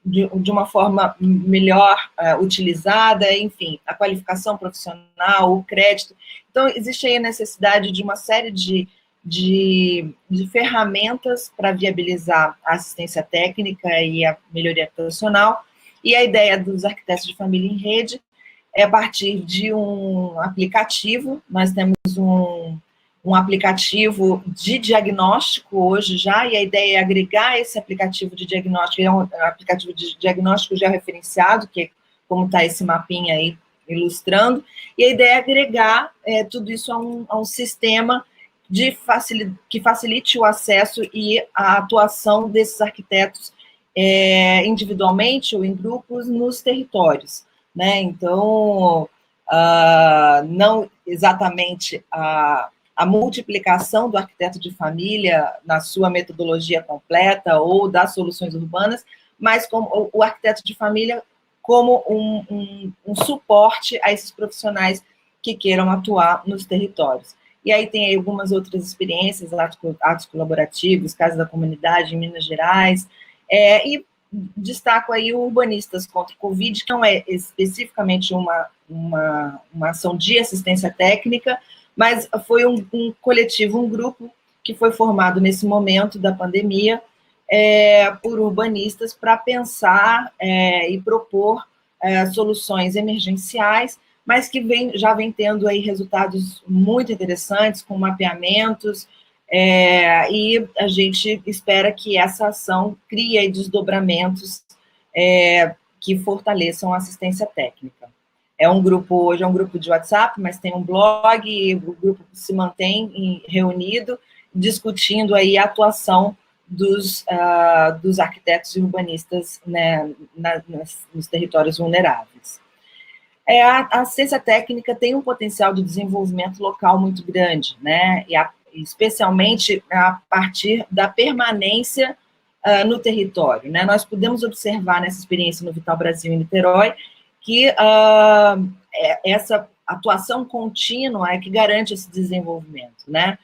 Speaker 2: de uma forma melhor utilizada, enfim, a qualificação profissional, o crédito. Então, existe aí a necessidade de uma série de ferramentas para viabilizar a assistência técnica e a melhoria profissional, e a ideia dos Arquitetos de Família em Rede é a partir de um aplicativo. Nós temos um aplicativo de diagnóstico hoje já, e a ideia é agregar esse aplicativo de diagnóstico, é um aplicativo de diagnóstico já referenciado, que é como está esse mapinha aí ilustrando, e a ideia é agregar tudo isso a um sistema que facilite o acesso e a atuação desses arquitetos individualmente ou em grupos nos territórios, né? Então, não exatamente a multiplicação do arquiteto de família na sua metodologia completa ou das soluções urbanas, mas como o arquiteto de família como um suporte a esses profissionais que queiram atuar nos territórios. E aí tem aí algumas outras experiências, atos colaborativos, Casa da Comunidade em Minas Gerais, e destaco aí o Urbanistas contra o Covid, que não é especificamente uma ação de assistência técnica, mas foi um coletivo, um grupo que foi formado nesse momento da pandemia por urbanistas para pensar e propor soluções emergenciais, mas que já vem tendo aí resultados muito interessantes, com mapeamentos, e a gente espera que essa ação crie aí desdobramentos que fortaleçam a assistência técnica. Hoje é um grupo de WhatsApp, mas tem um blog, e o grupo se mantém reunido, discutindo aí a atuação dos arquitetos e urbanistas, né, nos territórios vulneráveis. A assistência técnica tem um potencial de desenvolvimento local muito grande, né, especialmente a partir da permanência no território, né. Nós podemos observar nessa experiência no Vital Brasil em Niterói que essa atuação contínua é que garante esse desenvolvimento, né.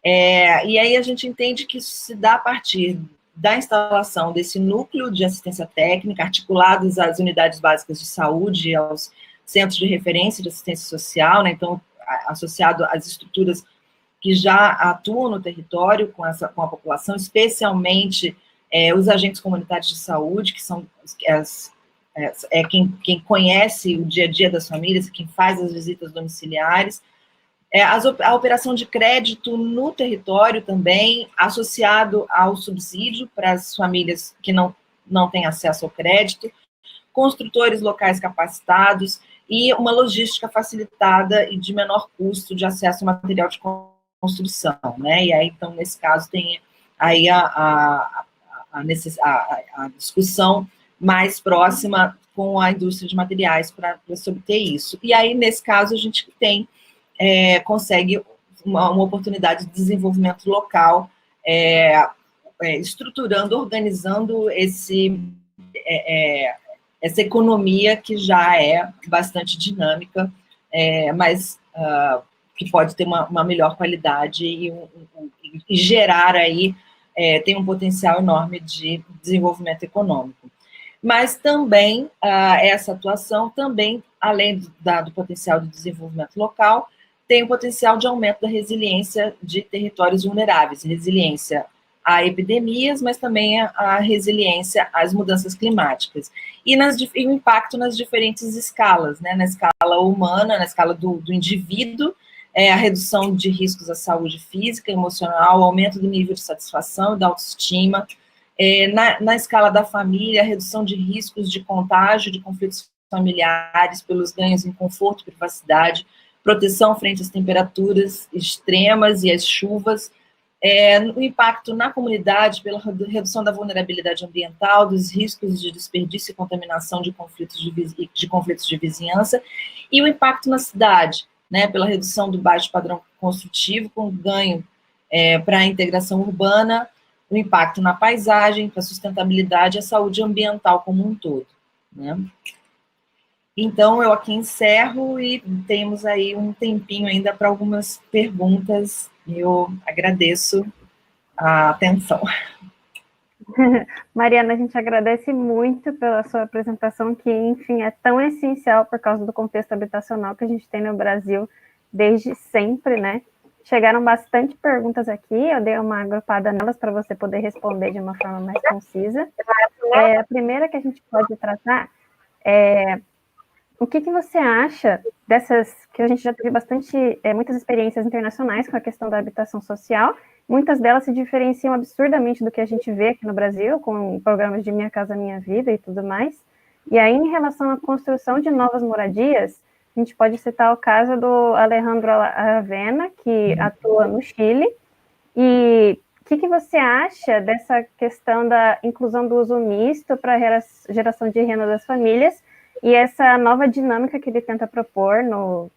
Speaker 2: E aí a gente entende que isso se dá a partir da instalação desse núcleo de assistência técnica, articulados às unidades básicas de saúde, aos centros de referência de assistência social, né, então, associado às estruturas que já atuam no território com a população, especialmente os agentes comunitários de saúde, que são quem conhece o dia a dia das famílias, quem faz as visitas domiciliares, a operação de crédito no território também, associado ao subsídio para as famílias que não têm acesso ao crédito, construtores locais capacitados, e uma logística facilitada e de menor custo de acesso ao material de construção, né? E aí, então, nesse caso, tem aí a discussão mais próxima com a indústria de materiais para se obter isso. E aí, nesse caso, a gente consegue uma oportunidade de desenvolvimento local, estruturando, organizando essa economia que já é bastante dinâmica, mas que pode ter uma melhor qualidade e gerar aí, tem um potencial enorme de desenvolvimento econômico. Mas também, essa atuação também, além do potencial de desenvolvimento local, tem o potencial de aumento da resiliência de territórios vulneráveis, resiliência a epidemias, mas também a resiliência às mudanças climáticas. E o impacto nas diferentes escalas, né? Na escala humana, na escala do indivíduo, a redução de riscos à saúde física, emocional, o aumento do nível de satisfação e da autoestima, na escala da família, a redução de riscos de contágio, de conflitos familiares, pelos ganhos em conforto, privacidade, proteção frente às temperaturas extremas e às chuvas, o impacto na comunidade pela redução da vulnerabilidade ambiental, dos riscos de desperdício e contaminação de conflitos de vizinhança, e o impacto na cidade, né, pela redução do baixo padrão construtivo, com ganho para a integração urbana, o impacto na paisagem, para a sustentabilidade e a saúde ambiental como um todo, né? Então, eu aqui encerro e temos aí um tempinho ainda para algumas perguntas. Eu agradeço a atenção.
Speaker 1: Mariana, a gente agradece muito pela sua apresentação, que, enfim, é tão essencial por causa do contexto habitacional que a gente tem no Brasil desde sempre, né? Chegaram bastante perguntas aqui, eu dei uma agrupada nelas para você poder responder de uma forma mais concisa. A primeira que a gente pode tratar é: o que você acha dessas, que a gente já teve muitas experiências internacionais com a questão da habitação social, muitas delas se diferenciam absurdamente do que a gente vê aqui no Brasil, com programas de Minha Casa Minha Vida e tudo mais, e aí em relação à construção de novas moradias, a gente pode citar o caso do Alejandro Aravena, que atua no Chile, e o que você acha dessa questão da inclusão do uso misto para a geração de renda das famílias, e essa nova dinâmica que ele tenta propor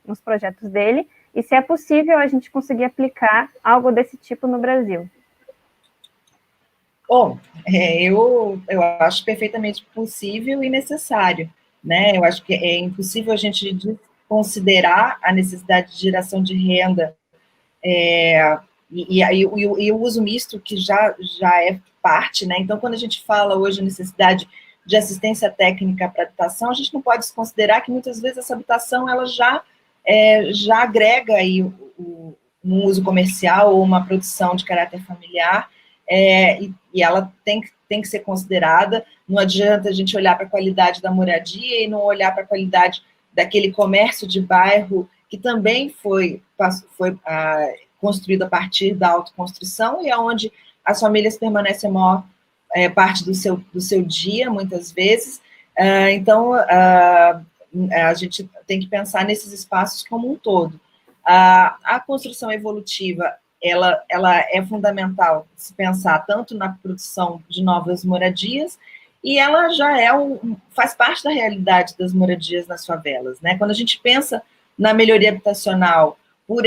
Speaker 1: nos projetos dele, e se é possível a gente conseguir aplicar algo desse tipo no Brasil?
Speaker 2: Bom, eu acho perfeitamente possível e necessário, né? Eu acho que é impossível a gente considerar a necessidade de geração de renda e o uso misto, que já é parte, né? Então, quando a gente fala hoje a necessidade de assistência técnica para habitação, a gente não pode desconsiderar que muitas vezes essa habitação ela já agrega aí um uso comercial ou uma produção de caráter familiar, e ela tem que ser considerada. Não adianta a gente olhar para a qualidade da moradia e não olhar para a qualidade daquele comércio de bairro que também foi construído a partir da autoconstrução e aonde as famílias permanecem a maior parte do seu dia, muitas vezes. Então, a gente tem que pensar nesses espaços como um todo. A construção evolutiva, ela é fundamental se pensar tanto na produção de novas moradias, e ela já faz parte da realidade das moradias nas favelas, né? Quando a gente pensa na melhoria habitacional por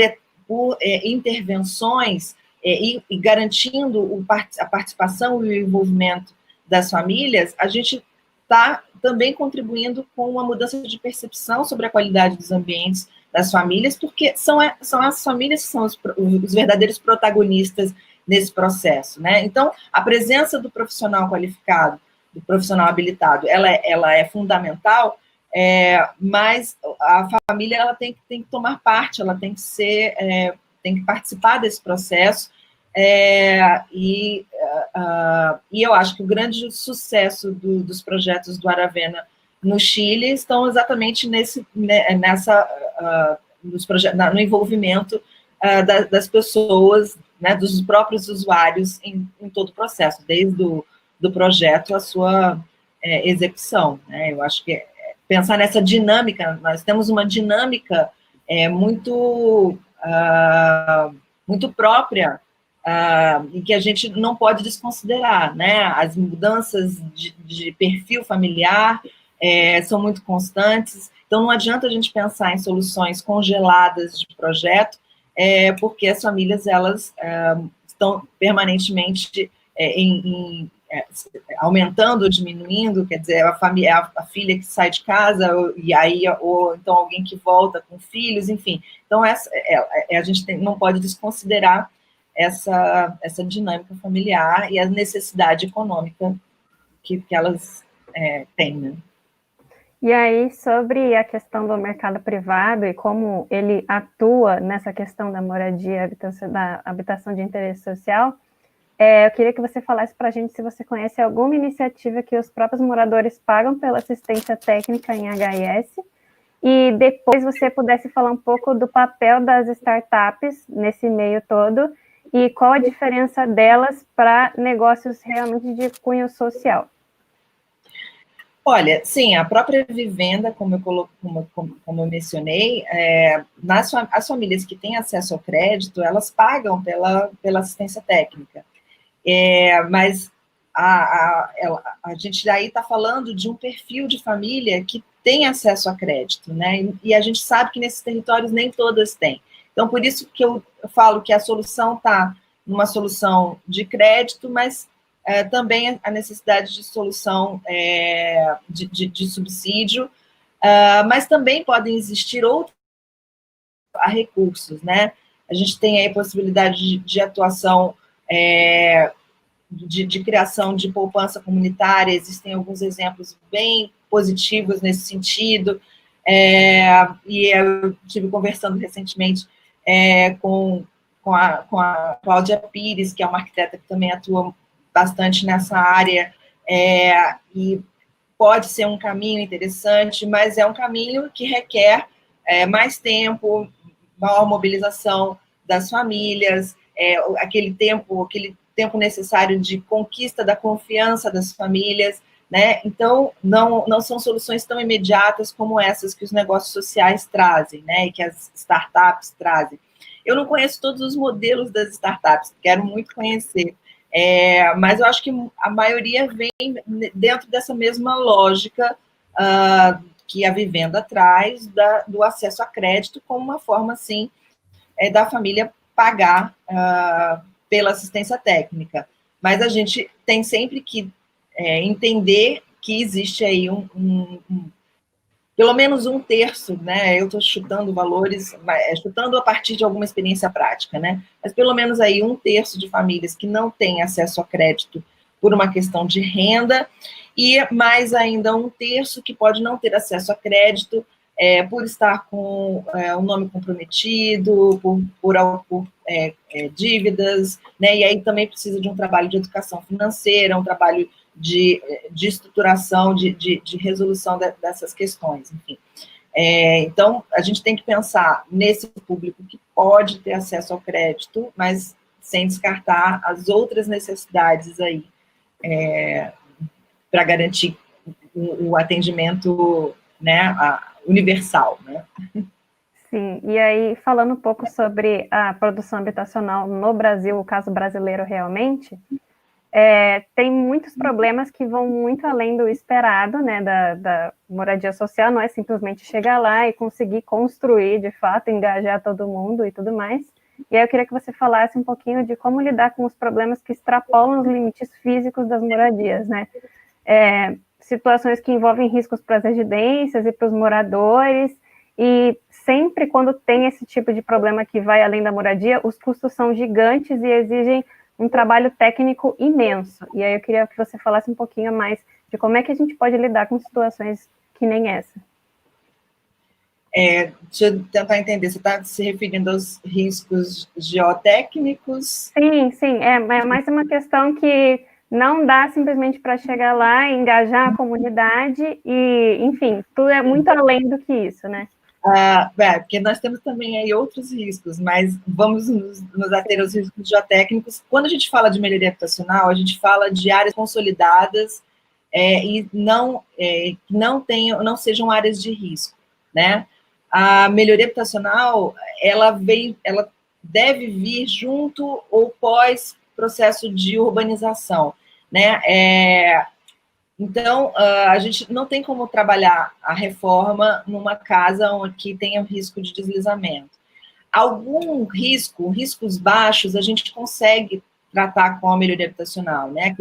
Speaker 2: intervenções e garantindo a participação e o envolvimento das famílias, a gente está também contribuindo com uma mudança de percepção sobre a qualidade dos ambientes das famílias, porque são as famílias que são os verdadeiros protagonistas nesse processo, né? Então, a presença do profissional qualificado, do profissional habilitado, ela é fundamental, mas a família ela tem que tomar parte, ela tem que participar desse processo, e eu acho que o grande sucesso dos projetos do Aravena no Chile estão exatamente no envolvimento das pessoas, né, dos próprios usuários em todo o processo, desde do projeto à sua execução, né? Eu acho que pensar nessa dinâmica. Nós temos uma dinâmica muito própria e que a gente não pode desconsiderar, né? As mudanças de perfil familiar são muito constantes, então não adianta a gente pensar em soluções congeladas de projeto, porque as famílias, elas estão permanentemente aumentando ou diminuindo, quer dizer, a filha que sai de casa, ou então alguém que volta com filhos, enfim. Então, a gente não pode desconsiderar essa dinâmica familiar e a necessidade econômica que elas têm, né?
Speaker 1: E aí, sobre a questão do mercado privado e como ele atua nessa questão da moradia, da habitação de interesse social, eu queria que você falasse para a gente se você conhece alguma iniciativa que os próprios moradores pagam pela assistência técnica em HIS, e depois você pudesse falar um pouco do papel das startups nesse meio todo, e qual a diferença delas para negócios realmente de cunho social.
Speaker 2: Olha, sim, a própria vivenda, como eu mencionei, as famílias que têm acesso ao crédito, elas pagam pela assistência técnica. Mas a gente daí está falando de um perfil de família que tem acesso a crédito, né? E a gente sabe que nesses territórios nem todas têm. Então, por isso que eu falo que a solução está numa solução de crédito, mas também a necessidade de solução de subsídio, mas também podem existir outros recursos, né? A gente tem aí a possibilidade de atuação de criação de poupança comunitária, existem alguns exemplos bem positivos nesse sentido, e eu estive conversando recentemente com a Cláudia Pires, que é uma arquiteta que também atua bastante nessa área, e pode ser um caminho interessante, mas é um caminho que requer mais tempo, maior mobilização das famílias, aquele tempo necessário de conquista da confiança das famílias, né? Então, não são soluções tão imediatas como essas que os negócios sociais trazem, né? E que as startups trazem. Eu não conheço todos os modelos das startups, quero muito conhecer, mas eu acho que a maioria vem dentro dessa mesma lógica que a vivenda traz, do acesso a crédito, como uma forma, assim, da família pagar pela assistência técnica. Mas a gente tem sempre que entender que existe aí pelo menos um terço, né? Eu estou chutando valores, chutando a partir de alguma experiência prática, né? Mas pelo menos aí um terço de famílias que não têm acesso a crédito por uma questão de renda, e mais ainda um terço que pode não ter acesso a crédito por estar com o nome comprometido, por dívidas, né? E aí também precisa de um trabalho de educação financeira, um trabalho de estruturação, de resolução dessas questões, enfim. Então, a gente tem que pensar nesse público que pode ter acesso ao crédito, mas sem descartar as outras necessidades aí, para garantir o atendimento, né, universal, né?
Speaker 1: Sim, e aí, falando um pouco sobre a produção habitacional no Brasil, o caso brasileiro realmente, tem muitos problemas que vão muito além do esperado, né, da moradia social, não é simplesmente chegar lá e conseguir construir, de fato, engajar todo mundo e tudo mais. E aí eu queria que você falasse um pouquinho de como lidar com os problemas que extrapolam os limites físicos das moradias, né? Situações que envolvem riscos para as residências e para os moradores, e sempre quando tem esse tipo de problema que vai além da moradia, os custos são gigantes e exigem um trabalho técnico imenso. E aí eu queria que você falasse um pouquinho mais de como é que a gente pode lidar com situações que nem essa.
Speaker 2: Deixa eu tentar entender, você está se referindo aos riscos geotécnicos?
Speaker 1: Sim, é mais uma questão que não dá simplesmente para chegar lá e engajar a comunidade e, enfim, tudo é muito além do que isso, né?
Speaker 2: Porque nós temos também aí outros riscos, mas vamos nos ater aos riscos geotécnicos. Quando a gente fala de melhoria habitacional, a gente fala de áreas consolidadas e não sejam áreas de risco, né? A melhoria habitacional, ela deve vir junto ou pós processo de urbanização, né? Então, a gente não tem como trabalhar a reforma numa casa que tenha risco de deslizamento. Riscos baixos, a gente consegue tratar com a melhoria habitacional, né?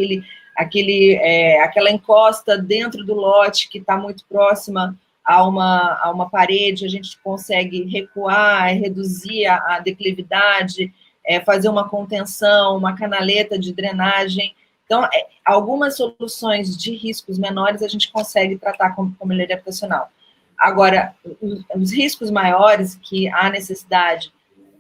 Speaker 2: Aquela encosta dentro do lote que está muito próxima a uma parede, a gente consegue recuar, reduzir a declividade, fazer uma contenção, uma canaleta de drenagem. Então, algumas soluções de riscos menores a gente consegue tratar com melhoria habitacional. Agora, os riscos maiores que há necessidade,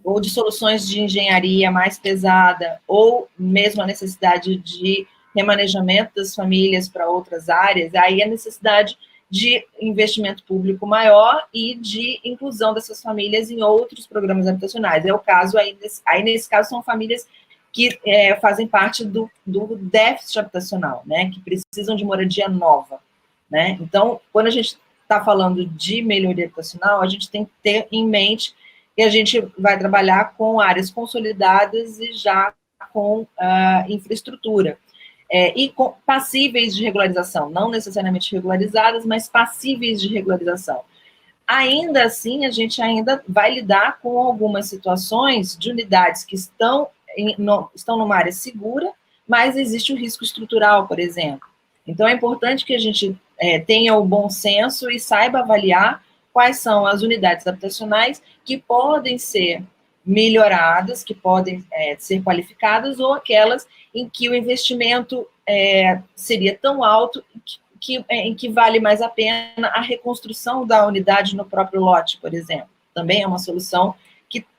Speaker 2: ou de soluções de engenharia mais pesada, ou mesmo a necessidade de remanejamento das famílias para outras áreas, aí a necessidade de investimento público maior e de inclusão dessas famílias em outros programas habitacionais. É o caso, aí nesse caso, são famílias que fazem parte do déficit habitacional, né, que precisam de moradia nova, né. Então, quando a gente está falando de melhoria habitacional, a gente tem que ter em mente que a gente vai trabalhar com áreas consolidadas e já com infraestrutura. E com passíveis de regularização, não necessariamente regularizadas, mas passíveis de regularização. Ainda assim, a gente ainda vai lidar com algumas situações de unidades que estão numa área segura, mas existe o risco estrutural, por exemplo. Então, é importante que a gente tenha o bom senso e saiba avaliar quais são as unidades habitacionais que podem ser melhoradas, que podem ser qualificadas, ou aquelas em que o investimento seria tão alto em que vale mais a pena a reconstrução da unidade no próprio lote, por exemplo. Também é uma solução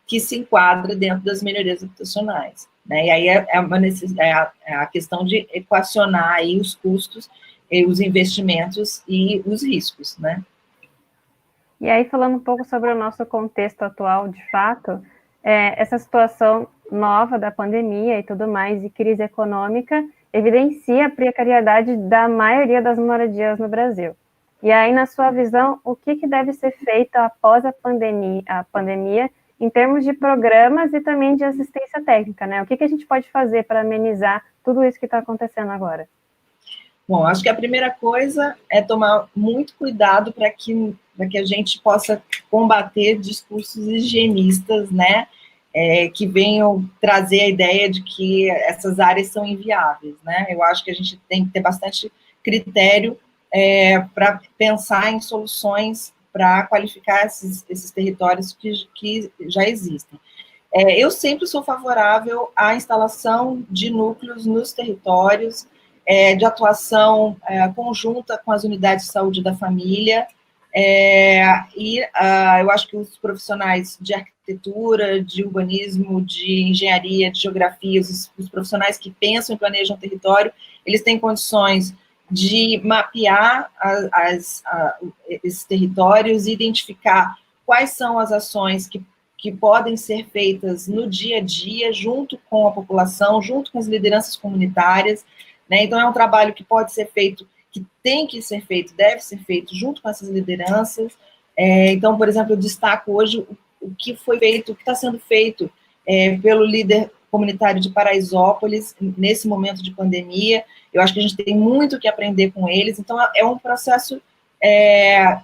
Speaker 2: que se enquadra dentro das melhorias habitacionais, né? E aí a questão de equacionar aí os custos, os investimentos e os riscos, né?
Speaker 1: E aí, falando um pouco sobre o nosso contexto atual, de fato, essa situação nova da pandemia e tudo mais, e crise econômica, evidencia a precariedade da maioria das moradias no Brasil. E aí, na sua visão, o que deve ser feito após a pandemia em termos de programas e também de assistência técnica, né? O que a gente pode fazer para amenizar tudo isso que está acontecendo agora?
Speaker 2: Bom, acho que a primeira coisa é tomar muito cuidado para que a gente possa combater discursos higienistas, né, que venham trazer a ideia de que essas áreas são inviáveis, né? Eu acho que a gente tem que ter bastante critério para pensar em soluções para qualificar esses territórios que já existem. Eu sempre sou favorável à instalação de núcleos nos territórios, de atuação conjunta com as unidades de saúde da família, eu acho que os profissionais de arquitetura, de urbanismo, de engenharia, de geografia, os profissionais que pensam e planejam o território, eles têm condições de mapear esses territórios e identificar quais são as ações que podem ser feitas no dia a dia, junto com a população, junto com as lideranças comunitárias, né? Então, é um trabalho que pode ser feito, que tem que ser feito, deve ser feito junto com essas lideranças. Então, por exemplo, eu destaco hoje o que foi feito, o que está sendo feito pelo líder comunitário de Paraisópolis, nesse momento de pandemia. Eu acho que a gente tem muito que aprender com eles. Então, é um processo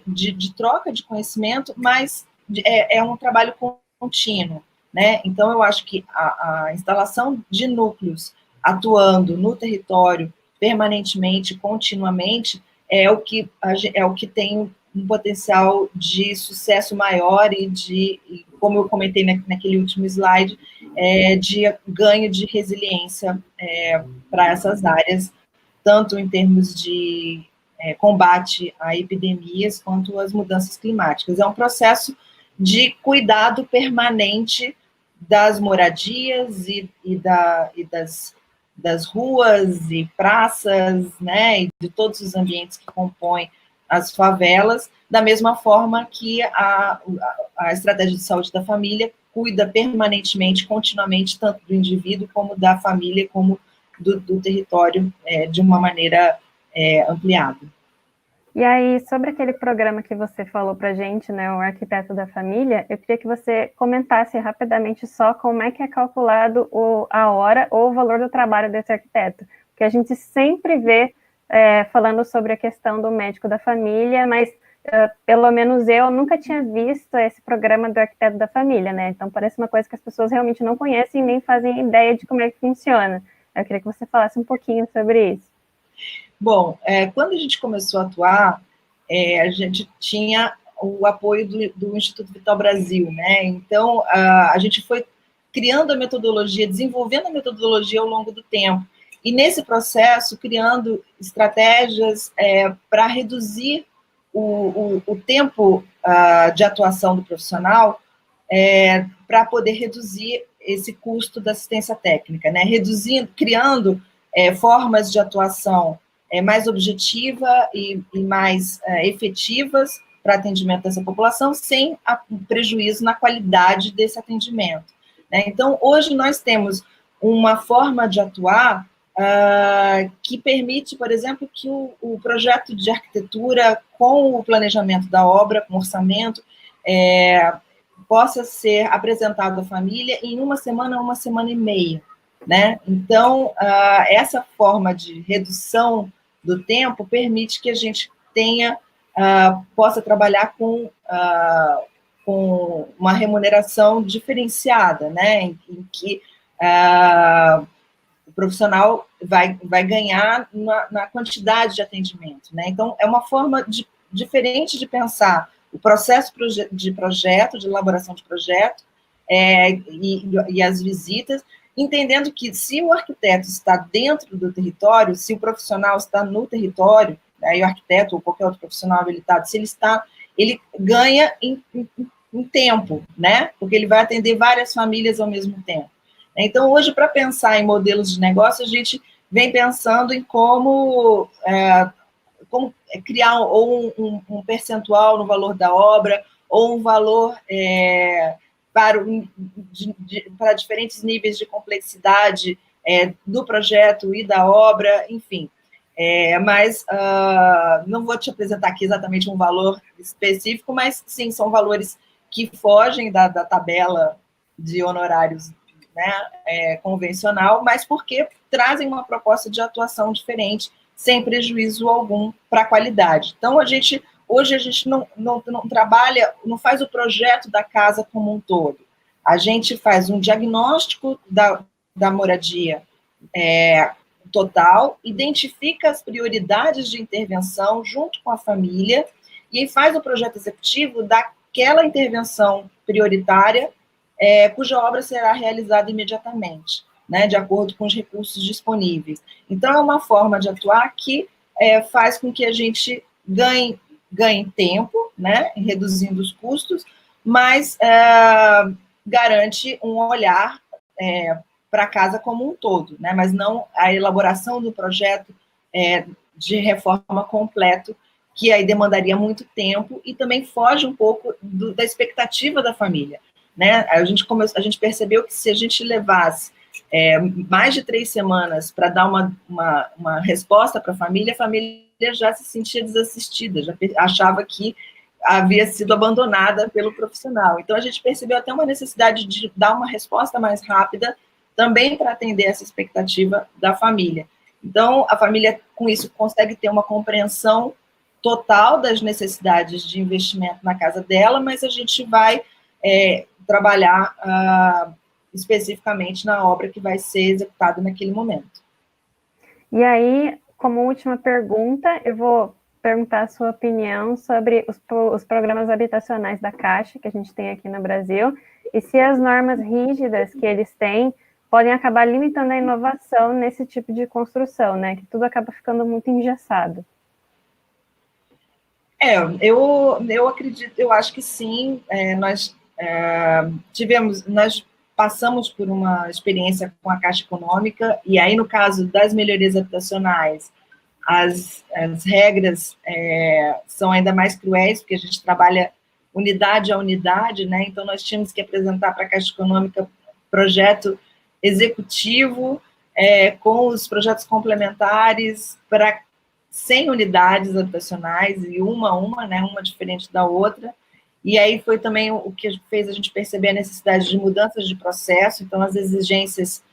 Speaker 2: de troca de conhecimento, mas é um trabalho contínuo, né? Então, eu acho que a instalação de núcleos atuando no território permanentemente, continuamente, é o que tem um potencial de sucesso maior e como eu comentei naquele último slide, de ganho de resiliência para essas áreas, tanto em termos de combate a epidemias, quanto às mudanças climáticas. É um processo de cuidado permanente das moradias e das ruas e praças, né, e de todos os ambientes que compõem as favelas, da mesma forma que a estratégia de saúde da família cuida permanentemente, continuamente, tanto do indivíduo como da família, como do território, de uma maneira ampliado.
Speaker 1: E aí, sobre aquele programa que você falou para a gente, né, o Arquiteto da Família, eu queria que você comentasse rapidamente só como é que é calculado a hora ou o valor do trabalho desse arquiteto, porque a gente sempre vê falando sobre a questão do médico da família, mas pelo menos eu nunca tinha visto esse programa do Arquiteto da Família, né, então parece uma coisa que as pessoas realmente não conhecem e nem fazem ideia de como é que funciona. Eu queria que você falasse um pouquinho sobre isso.
Speaker 2: Bom, quando a gente começou a atuar, a gente tinha o apoio do Instituto Vital Brasil, né? Então, a gente foi criando a metodologia, desenvolvendo a metodologia ao longo do tempo. E nesse processo, criando estratégias para reduzir o tempo de atuação do profissional, para poder reduzir esse custo da assistência técnica, né? Criando formas de atuação mais objetiva e mais efetivas para atendimento dessa população, sem prejuízo na qualidade desse atendimento, né? Então, hoje nós temos uma forma de atuar que permite, por exemplo, que o projeto de arquitetura, com o planejamento da obra, com orçamento, possa ser apresentado à família em uma semana e meia, né? Então, essa forma de redução do tempo permite que a gente possa trabalhar com uma remuneração diferenciada, né? Em que o profissional vai ganhar na quantidade de atendimento, né? Então, é uma forma diferente de pensar o processo de projeto, de elaboração de projeto, e as visitas, entendendo que se o arquiteto está dentro do território, se o profissional está no território, aí o arquiteto ou qualquer outro profissional habilitado, se ele ganha em tempo, né? Porque ele vai atender várias famílias ao mesmo tempo. Então, hoje, para pensar em modelos de negócio, a gente vem pensando em como criar ou um percentual no valor da obra, ou um valor para diferentes níveis de complexidade do projeto e da obra, enfim. Mas não vou te apresentar aqui exatamente um valor específico, mas sim, são valores que fogem da tabela de honorários, né, convencional, mas porque trazem uma proposta de atuação diferente, sem prejuízo algum para a qualidade. Então, hoje a gente não trabalha, não faz o projeto da casa como um todo. A gente faz um diagnóstico da moradia total, identifica as prioridades de intervenção junto com a família e faz o projeto executivo daquela intervenção prioritária, cuja obra será realizada imediatamente, né, de acordo com os recursos disponíveis. Então, é uma forma de atuar que faz com que a gente ganhe tempo, né, reduzindo os custos, mas garante um olhar para a casa como um todo, né, mas não a elaboração do projeto de reforma completo, que aí demandaria muito tempo e também foge um pouco da expectativa da família, né? A gente percebeu que se a gente levasse mais de 3 semanas para dar uma resposta para a família já se sentia desassistida, já achava que havia sido abandonada pelo profissional. Então, a gente percebeu até uma necessidade de dar uma resposta mais rápida, também para atender essa expectativa da família. Então, a família, com isso, consegue ter uma compreensão total das necessidades de investimento na casa dela, mas a gente vai trabalhar especificamente na obra que vai ser executada naquele momento.
Speaker 1: E aí, como última pergunta, eu vou perguntar a sua opinião sobre os programas habitacionais da Caixa, que a gente tem aqui no Brasil, e se as normas rígidas que eles têm podem acabar limitando a inovação nesse tipo de construção, né? Que tudo acaba ficando muito engessado.
Speaker 2: Eu acredito, eu acho que sim. Nós passamos por uma experiência com a Caixa Econômica, e aí, no caso das melhorias habitacionais, as regras são ainda mais cruéis, porque a gente trabalha unidade a unidade, né? Então, nós tínhamos que apresentar para a Caixa Econômica projeto executivo, com os projetos complementares, para 100 unidades habitacionais, e uma a uma, né, uma diferente da outra. E aí foi também o que fez a gente perceber a necessidade de mudanças de processo, então as exigências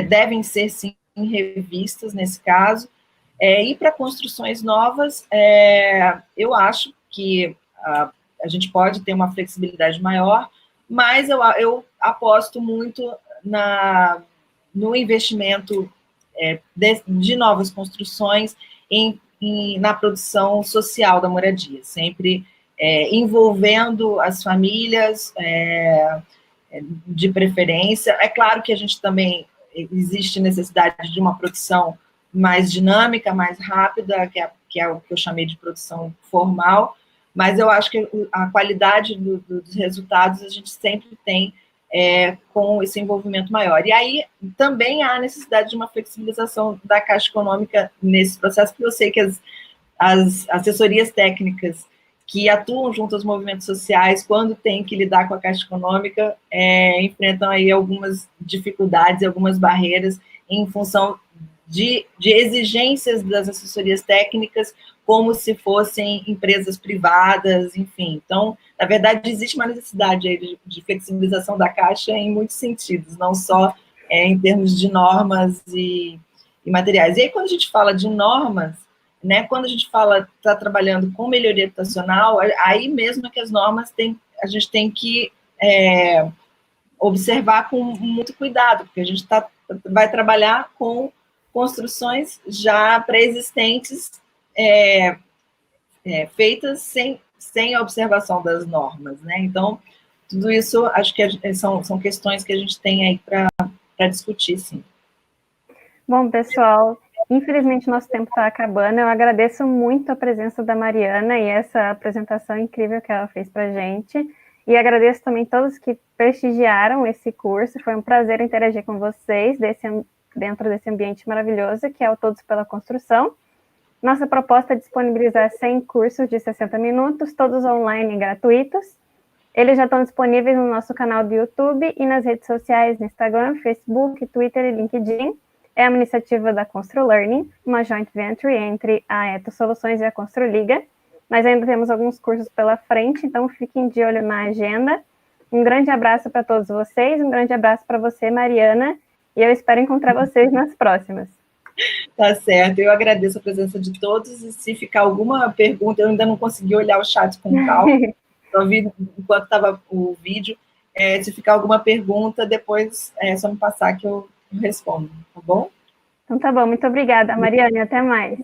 Speaker 2: devem ser, sim, revistas nesse caso. E para construções novas, eu acho que a gente pode ter uma flexibilidade maior, mas eu aposto muito no investimento de novas construções na produção social da moradia, sempre envolvendo as famílias, de preferência. É claro que a gente também existe necessidade de uma produção mais dinâmica, mais rápida, que é o que eu chamei de produção formal, mas eu acho que a qualidade dos resultados a gente sempre tem com esse envolvimento maior. E aí também há necessidade de uma flexibilização da Caixa Econômica nesse processo, porque eu sei que as assessorias técnicas que atuam junto aos movimentos sociais, quando tem que lidar com a Caixa Econômica, enfrentam aí algumas dificuldades, algumas barreiras em função de exigências das assessorias técnicas, como se fossem empresas privadas, enfim. Então, na verdade, existe uma necessidade aí de flexibilização da Caixa em muitos sentidos, não só em termos de normas e materiais. E aí, quando a gente fala de normas, né, quando a gente está trabalhando com melhoria habitacional, aí mesmo é que as normas a gente tem que observar com muito cuidado, porque a gente vai trabalhar com construções já pré-existentes, feitas sem a observação das normas, né? Então, tudo isso, acho que são questões que a gente tem aí para discutir, sim.
Speaker 1: Bom, pessoal, infelizmente nosso tempo está acabando. Eu agradeço muito a presença da Mariana e essa apresentação incrível que ela fez para a gente. E agradeço também todos que prestigiaram esse curso. Foi um prazer interagir com vocês dentro desse ambiente maravilhoso que é o Todos pela Construção. Nossa proposta é disponibilizar 100 cursos de 60 minutos, todos online e gratuitos. Eles já estão disponíveis no nosso canal do YouTube e nas redes sociais, no Instagram, Facebook, Twitter e LinkedIn. É uma iniciativa da ConstruLearning, uma joint venture entre a Eto Soluções e a ConstruLiga. Nós ainda temos alguns cursos pela frente, então fiquem de olho na agenda. Um grande abraço para todos vocês, um grande abraço para você, Mariana, e eu espero encontrar vocês nas próximas.
Speaker 2: Tá certo, eu agradeço a presença de todos, e se ficar alguma pergunta, eu ainda não consegui olhar o chat com calma, só vi enquanto estava o vídeo, se ficar alguma pergunta, depois é só me passar que eu respondo, tá bom?
Speaker 1: Então tá bom, muito obrigada, Mariana, até mais.